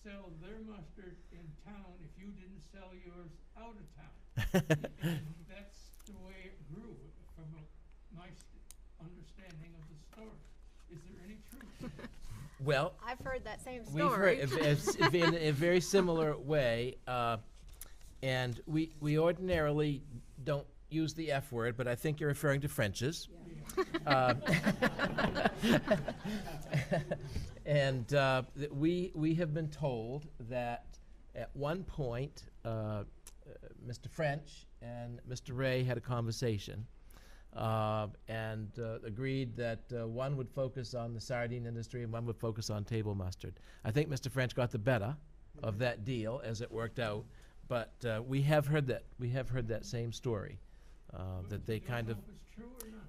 sell their mustard in town if you didn't sell yours out of town. And that's the way it grew from my understanding of the story. Is there any truth to that? Well, I've heard that same story. we've heard in a very similar way, and we ordinarily don't use the F word, but I think you're referring to French's. Yeah. And we have been told that at one point, Mr. French and Mr. Raye had a conversation and agreed that one would focus on the sardine industry and one would focus on table mustard. I think Mr. French got the better of that deal as it worked out, but we have heard that same story, that they kind of.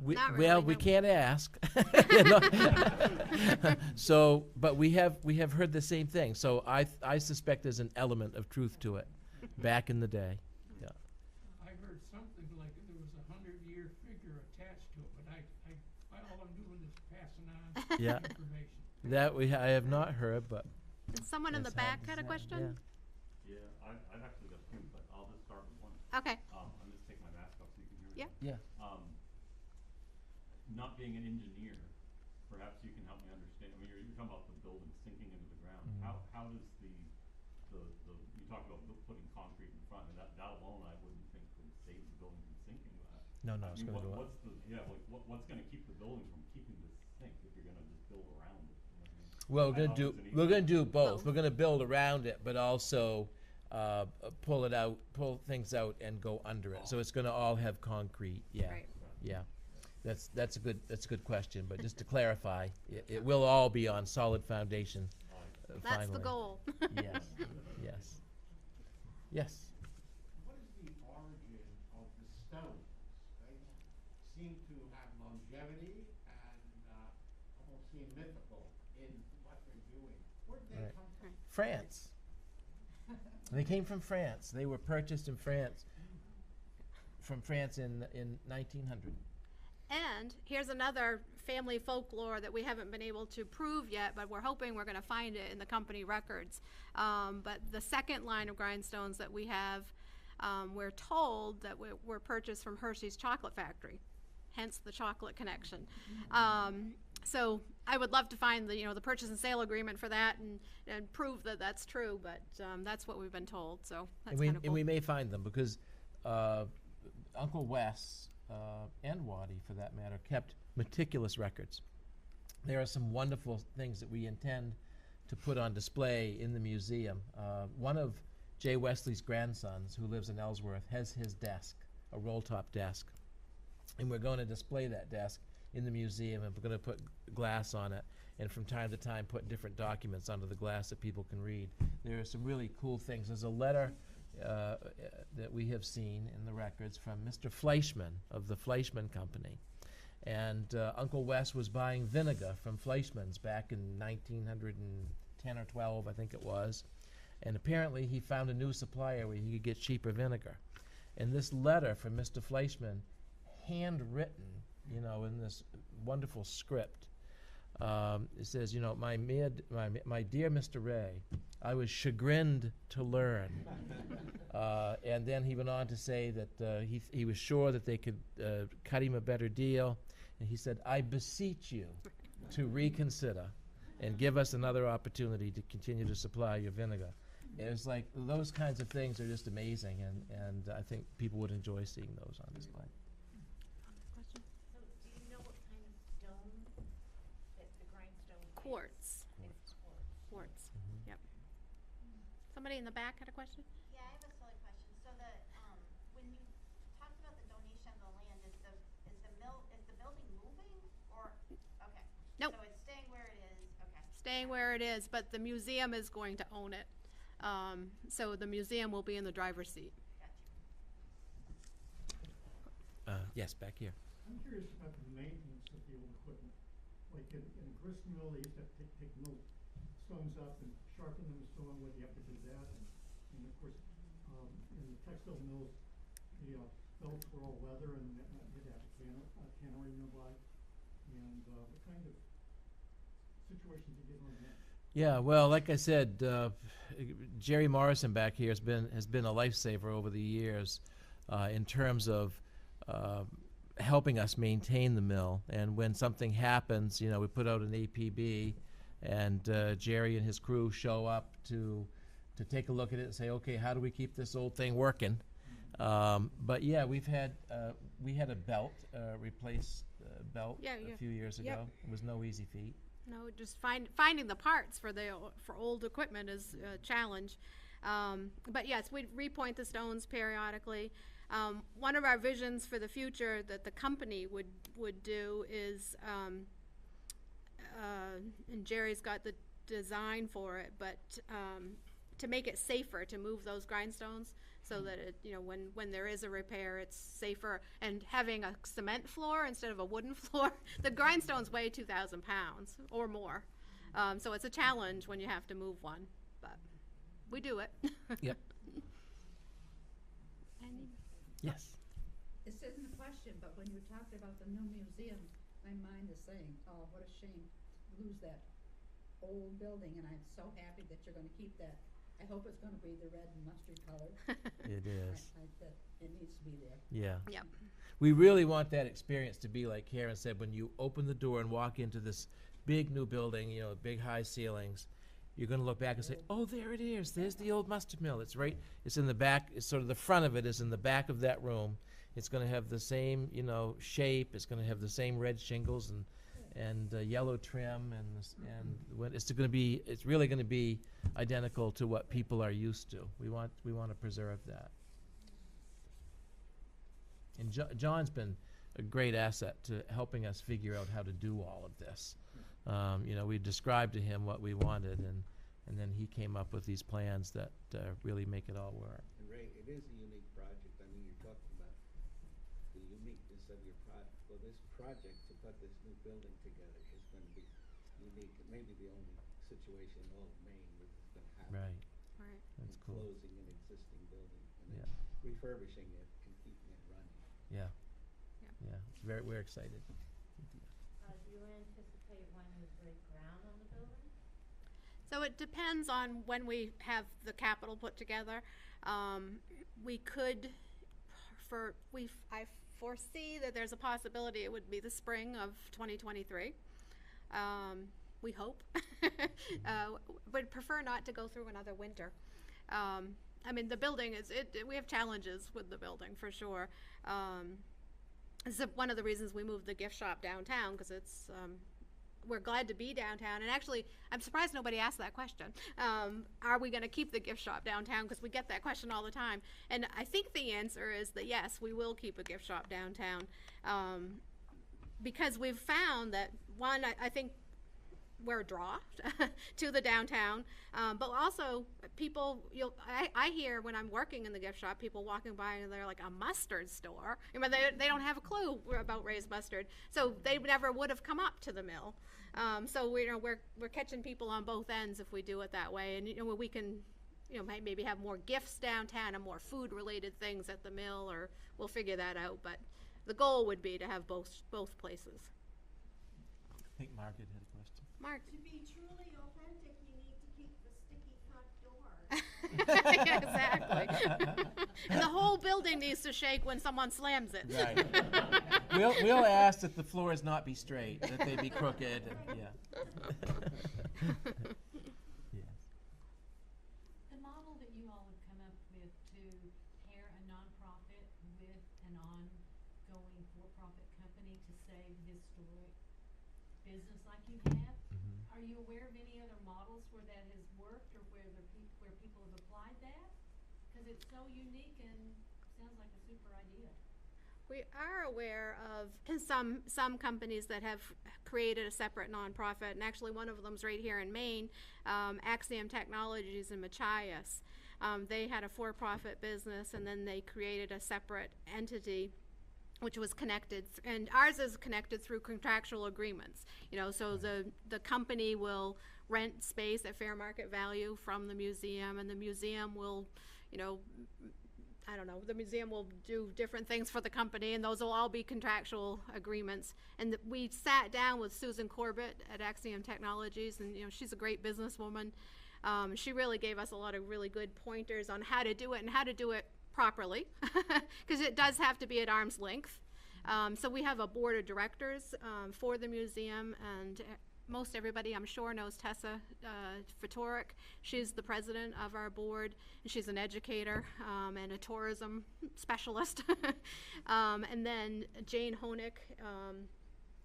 Not Well, really, we no. can't ask. You know? So, but we have heard the same thing. So I suspect there's an element of truth to it, back in the day. Yeah. I heard something like there was a 100-year figure attached to it, but all I'm doing is passing on Yeah. information. That I have not heard, but. And someone in the that's how back had a it's question? Yeah, I've actually got two, but I'll just start with one. Okay. I'm just take my mask off so you can hear me. Yeah. Yeah. Not being an engineer, perhaps you can help me understand. I mean, you're talking about the building sinking into the ground. How does the you talked about putting concrete in front, and that alone I wouldn't think would save the building from sinking. No, it's going to go up. What's going to keep the building from keeping this sink if you're going to just build around it? You know what I mean? Well, we're going to do both. Both. We're going to build around it, but also pull things out and go under it. So it's going to all have concrete. Yeah. Right. Yeah. That's a good question. But just to clarify, it will all be on solid foundation. That's finally. the goal. Yes. Yes. Yes. What is the origin of the stones? They seem to have longevity and almost seem mythical in what they're doing. Where did they Right. come from? France. They came from France. They were purchased in France. From France in 1900. And here's another family folklore that we haven't been able to prove yet, but we're hoping we're going to find it in the company records. But the second line of grindstones that we have, we're told that were purchased from Hershey's Chocolate Factory, hence the chocolate connection. So I would love to find the purchase and sale agreement for that and prove that that's true, but that's what we've been told. So that's kind of cool. And we may find them because Uncle Wes and Waddy, for that matter, kept meticulous records. There are some wonderful things that we intend to put on display in the museum. One of Jay Wesley's grandsons, who lives in Ellsworth, has his desk, a roll-top desk. And we're going to display that desk in the museum, and we're going to put glass on it, and from time to time put different documents under the glass that people can read. There are some really cool things. There's a letter that we have seen in the records from Mr. Fleischman of the Fleischman Company. And Uncle Wes was buying vinegar from Fleischman's back in 1910 or 12, I think it was. And apparently he found a new supplier where he could get cheaper vinegar. And this letter from Mr. Fleischman, handwritten, in this wonderful script, It says, you know, my dear Mr. Raye, I was chagrined to learn. And then he went on to say that he was sure that they could cut him a better deal. And he said, I beseech you to reconsider and give us another opportunity to continue to supply your vinegar. It's like those kinds of things are just amazing, and I think people would enjoy seeing those on display. Question? So do you know what kind of stone that the grindstone is? Quartz. It's quartz. Quartz. Yep. Somebody in the back had a question? Yeah, I have a silly question. So when you talked about the donation of the land, is the building moving or, okay. Nope. So it's staying where it is, okay. Staying where it is, but the museum is going to own it. So the museum will be in the driver's seat. Gotcha. Yes, back here. I'm curious about the maintenance of the old equipment. Like in a grist mill, they used to have to take mill stones up and sharpen them and so on, whether you have to do that. And of course, in the textile mills, the belts were all leather and you'd have a cannery nearby. And what kind of situations do you get on that? Yeah, well, like I said, Jerry Morrison back here has been a lifesaver over the years in terms of helping us maintain the mill. And when something happens, you know, we put out an APB, and Jerry and his crew show up to take a look at it and say, okay, how do we keep this old thing working? But yeah, we had a belt replaced belt a few years ago. It was no easy feat. No, just finding the parts for old equipment is a challenge. But yes, we repoint the stones periodically. One of our visions for the future that the company would do is, and Jerry's got the design for it, but to make it safer to move those grindstones so that it, you know, when there is a repair, it's safer. And having a cement floor instead of a wooden floor, the grindstones weigh 2,000 pounds or more. So it's a challenge when you have to move one, but we do it. Yep. Yes. This isn't a question, but when you talked about the new museum, my mind is saying, oh, what a shame to lose that old building, and I'm so happy that you're gonna keep that. I hope it's gonna be the red and mustard color. It is. It needs to be there. Yeah. Yep. We really want that experience to be like Karen said, when you open the door and walk into this big new building, you know, big high ceilings, you're going to look back and say, oh, there it is. There's the old mustard mill. It's right, it's in the back, it's sort of the front of it is in the back of that room. It's going to have the same, you know, shape. It's going to have the same red shingles and yellow trim, and when it's really going to be identical to what people are used to. We want to preserve that. And John's been a great asset to helping us figure out how to do all of this. You know, we described to him what we wanted, and then he came up with these plans that really make it all work. And Ray, it is a unique project. I mean, you're talking about the uniqueness of your project. Well, this project to put this new building together is going to be unique. It may be the only situation in all of Maine where this is going to happen. Right. Right. That's cool. Closing an existing building and Yeah. then refurbishing it and keeping it running. Yeah. Yeah. Yeah. It's we're excited. Do you anticipate when you break ground on the building? So it depends on when we have the capital put together. We could, I foresee that there's a possibility it would be the spring of 2023. We hope. Would prefer not to go through another winter. I mean, the building we have challenges with the building for sure. This is one of the reasons we moved the gift shop downtown, because it's we're glad to be downtown. And actually, I'm surprised nobody asked that question. Are we going to keep the gift shop downtown? Because we get that question all the time. And I think the answer is that yes, we will keep a gift shop downtown, because we've found that one, I think we're a draw to the downtown, but also people, I hear when I'm working in the gift shop, people walking by and they're like, a mustard store. I mean, they don't have a clue about Ray's mustard, so they never would have come up to the mill. So we're catching people on both ends if we do it that way, and we can, maybe have more gifts downtown and more food related things at the mill, or we'll figure that out. But the goal would be to have both places. I think Margaret had a question. Mark. To be truly authentic, you need to keep the sticky front door. Yeah, exactly. And the whole building needs to shake when someone slams it. Right. We'll ask that the floors not be straight, that they be crooked, and, yeah. Yes. The model that you all have come up with to pair a nonprofit with an ongoing for-profit company to save historic business like you have, are you aware of any other models where that has worked or where people have applied that? Because it's so unique and sounds like a super idea. We are aware of some companies that have created a separate nonprofit, and actually one of them's right here in Maine, Axiom Technologies in Machias. They had a for-profit business, and then they created a separate entity which was connected, and ours is connected through contractual agreements. You know, so the company will rent space at fair market value from the museum, and the museum will, you know, I don't know, the museum will do different things for the company, and those will all be contractual agreements. And we sat down with Susan Corbett at Axiom Technologies, and you know, she's a great businesswoman. She really gave us a lot of really good pointers on how to do it and how to do it properly, because it does have to be at arm's length. So we have a board of directors for the museum, and most everybody, I'm sure, knows Tessa Fatorik. She's the president of our board, and she's an educator and a tourism specialist. And then Jane Honig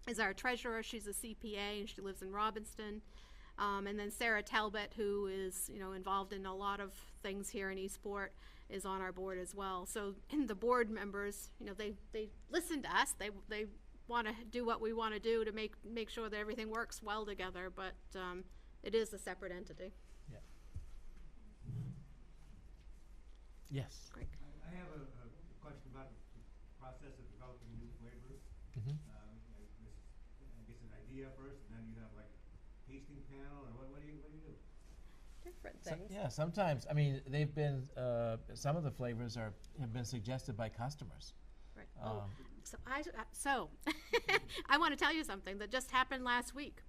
is our treasurer. She's a CPA, and she lives in Robbinston. And then Sarah Talbot, who is, you know, involved in a lot of things here in Eastport, is on our board as well. So the board members, you know, they listen to us. They want to do what we want to do to make sure that everything works well together, but it is a separate entity. Yeah. Yes. Great. I have a question about the process of developing new flavors. Mm-hmm. I guess an idea first, and then you have like a tasting panel, or what do you do? Different things. Yeah, sometimes, I mean, they've been, some of the flavors have been suggested by customers. Right. So I want to tell you something that just happened last week.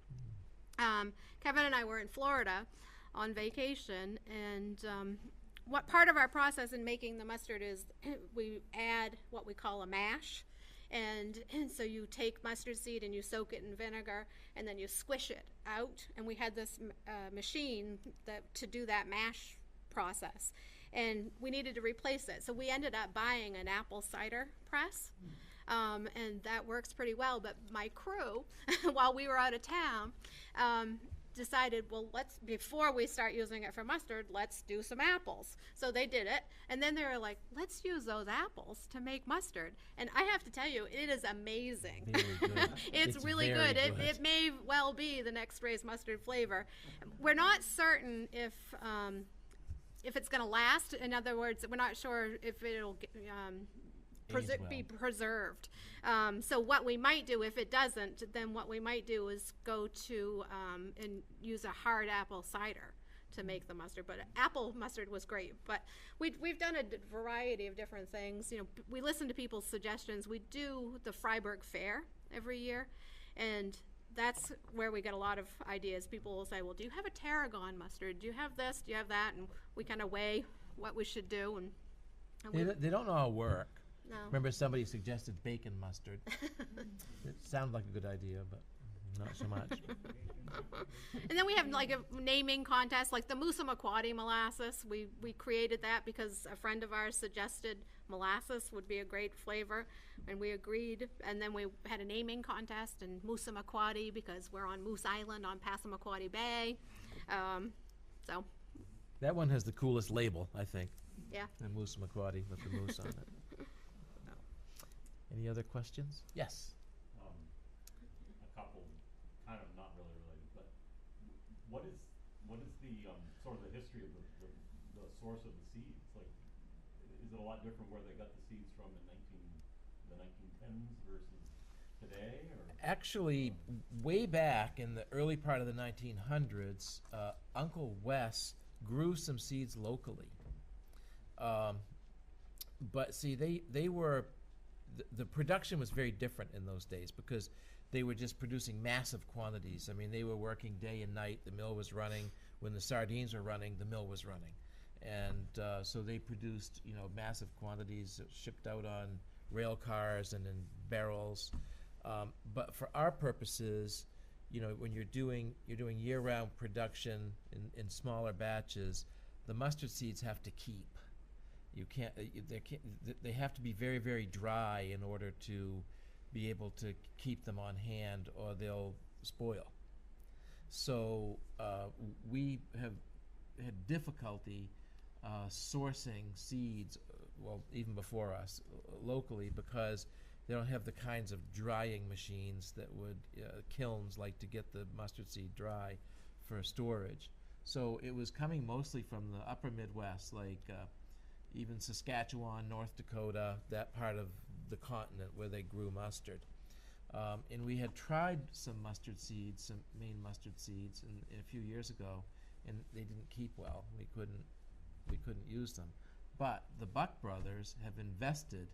Kevin and I were in Florida on vacation, and what part of our process in making the mustard is we add what we call a mash. And so you take mustard seed and you soak it in vinegar, and then you squish it out. And we had this machine to do that mash process, and we needed to replace it. So we ended up buying an apple cider press, and that works pretty well. But my crew, while we were out of town, decided, well, before we start using it for mustard, let's do some apples. So they did it, and then they were like, let's use those apples to make mustard. And I have to tell you, it is amazing. Very good. It's really good. It may well be the next Ray's mustard flavor. We're not certain if it's going to last. In other words, we're not sure if it'll be preserved. So what we might do, if it doesn't, then what we might do is go to and use a hard apple cider to make the mustard. But apple mustard was great. But we've done a variety of different things. You know, we listen to people's suggestions. We do the Freiburg Fair every year, and that's where we get a lot of ideas. People will say, well, do you have a tarragon mustard? Do you have this? Do you have that? And we kind of weigh what we should do. And They don't know how to work. no. Remember, somebody suggested bacon mustard. It sounded like a good idea, but not so much. And then we have like a naming contest, like the Musamaquoddy molasses. We created that because a friend of ours suggested molasses would be a great flavor, and we agreed. And then we had a naming contest, and Musamaquoddy because we're on Moose Island on Passamaquoddy Bay. So That one has the coolest label, I think. yeah. The Moose McQuarrie with the moose on it. Any other questions? Yes. A couple, kind of not really related, but what is the sort of the history of the source of the seeds? Like, is it a lot different where they got the seeds from in the 1910s versus today? Or? Actually, way back in the early part of the 1900s, Uncle Wes grew some seeds locally. But see, they were the production was very different in those days because they were just producing massive quantities. I mean, they were working day and night. The mill was running. When the sardines were running, the mill was running. And so they produced, massive quantities shipped out on rail cars and in barrels. But for our purposes, when you're doing year-round production in smaller batches, the mustard seeds have to keep. You can't. They have to be very, very dry in order to be able to keep them on hand, or they'll spoil. So we have had difficulty sourcing seeds, well, even before us, locally, because they don't have the kinds of drying machines that would kilns like to get the mustard seed dry for storage. So it was coming mostly from the upper Midwest, like even Saskatchewan, North Dakota, that part of the continent where they grew mustard. And we had tried some mustard seeds, some Maine mustard seeds, in a few years ago, and they didn't keep well. We couldn't use them. But the Buck brothers have invested.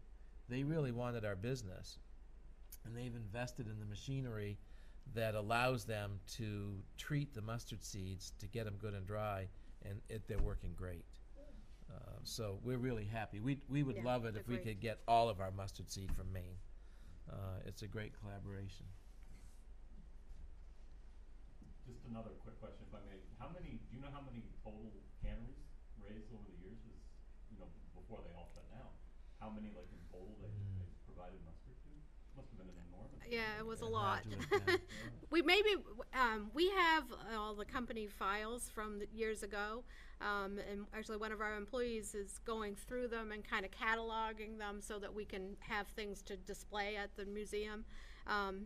They really wanted our business, and they've invested in the machinery that allows them to treat the mustard seeds to get them good and dry, and they're working great. So we're really happy. We would love it if we could get all of our mustard seed from Maine. It's a great collaboration. Just another quick question, if I may. Do you know how many total canneries raised over the years? Before they all shut down, how many, like, in total they provided mustard to? Must have been an enormous. Yeah, it was a It lot. had to have been. We have all the company files from the years ago, and actually one of our employees is going through them and kind of cataloging them so that we can have things to display at the museum.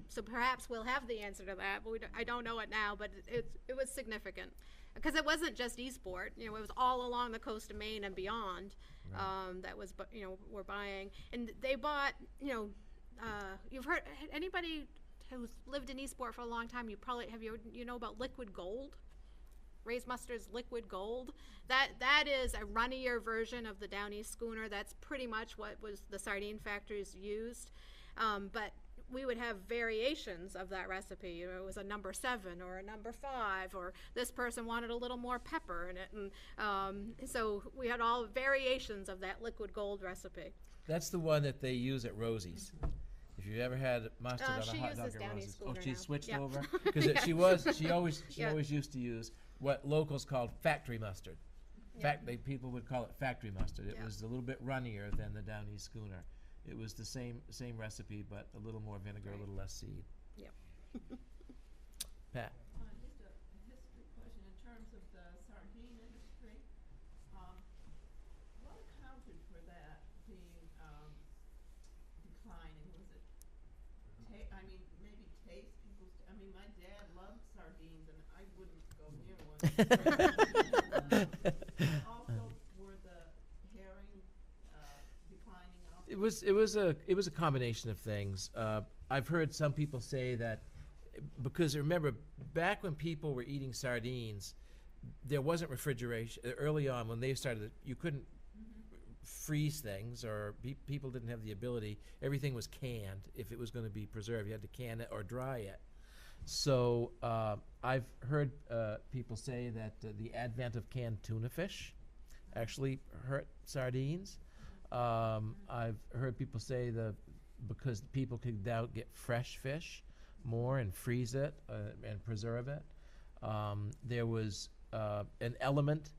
So perhaps we'll have the answer to that, but I don't know it now, but it was significant. Because it wasn't just Eastport, it was all along the coast of Maine and beyond. Right. That was, we're buying, and they bought, you've heard, anybody who's lived in Eastport for a long time, you know about liquid gold? Ray's Mustard's liquid gold. That is a runnier version of the Down East schooner. That's pretty much what was the sardine factories used. But we would have variations of that recipe. It was a number 7 or a number 5, or this person wanted a little more pepper in it. And so we had all variations of that liquid gold recipe. That's the one that they use at Rosie's. If you've ever had mustard on a hot dog at Rosie's. Oh, she's switched over? Because she always used to use what locals called factory mustard. People would call it factory mustard. It was a little bit runnier than the Down East schooner. It was the same recipe, but a little more vinegar, a little less seed. Yep. Pat. Just a history question in terms of the sardine industry. What accounted for that being declining? Was it, maybe taste? My dad loved sardines, and I wouldn't go near one. Also, were the herring declining also? It was a combination of things. I've heard some people say that because remember back when people were eating sardines, there wasn't refrigeration early on. When they started, you couldn't freeze things, or people didn't have the ability. Everything was canned. If it was going to be preserved, you had to can it or dry it. So I've heard people say that the advent of canned tuna fish actually hurt sardines. I've heard people say because people could now get fresh fish more and freeze it and preserve it. There was an element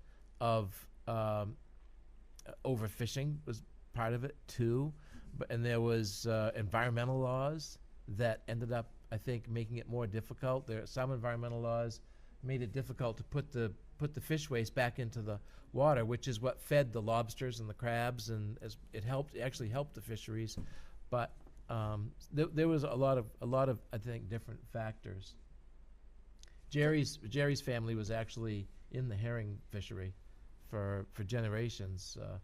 of overfishing was part of it too, and there was environmental laws that ended up, I think, making it more difficult. Some environmental laws made it difficult to put the fish waste back into the water, which is what fed the lobsters and the crabs, and it actually helped the fisheries. But there was a lot of I think different factors. Jerry's family was actually in the herring fishery for generations. And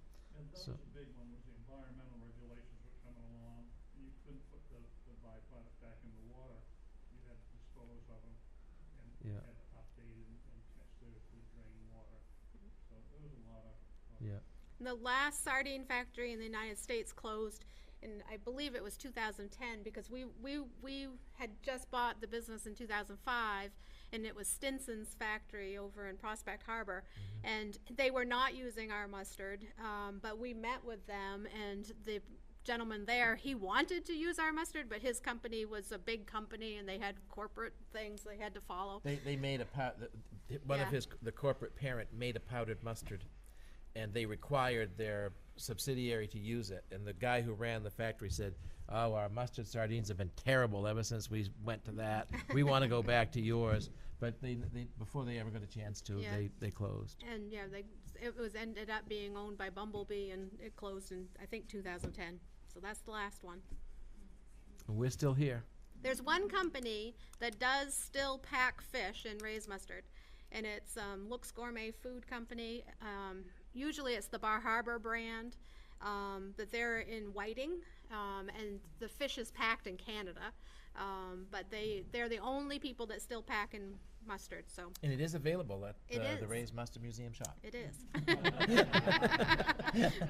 that was a big one, was the environmental regulations were coming along. You couldn't put the byproducts back in the water. You had to dispose of them, and you had to update and catch the drain water. So there was a lot of yeah. The last sardine factory in the United States closed and I believe it was 2010, because we had just bought the business in 2005, and it was Stinson's factory over in Prospect Harbor, and they were not using our mustard, but we met with them, and the gentleman there, he wanted to use our mustard, but his company was a big company, and they had corporate things they had to follow. They made one of the corporate parent made a powdered mustard, and they required their subsidiary to use it. And the guy who ran the factory said, "Oh, our mustard sardines have been terrible ever since we went to that. We want to go back to yours." But they before they ever got a chance to, they closed. And yeah, it was ended up being owned by Bumblebee, and it closed in, I think, 2010. So that's the last one. We're still here. There's one company that does still pack fish in Ray's mustard, and it's Looks Gourmet Food Company. Usually it's the Bar Harbor brand, but they're in Whiting, and the fish is packed in Canada. But they're the only people that still pack in mustard. So. And it is available at the Ray's Mustard Museum shop. It is.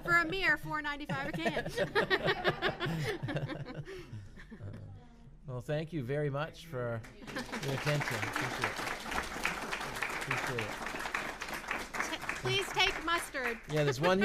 For a mere $4.95 a can. Well, thank you very much for your attention. Appreciate it. Please take mustard. Yeah, there's one here.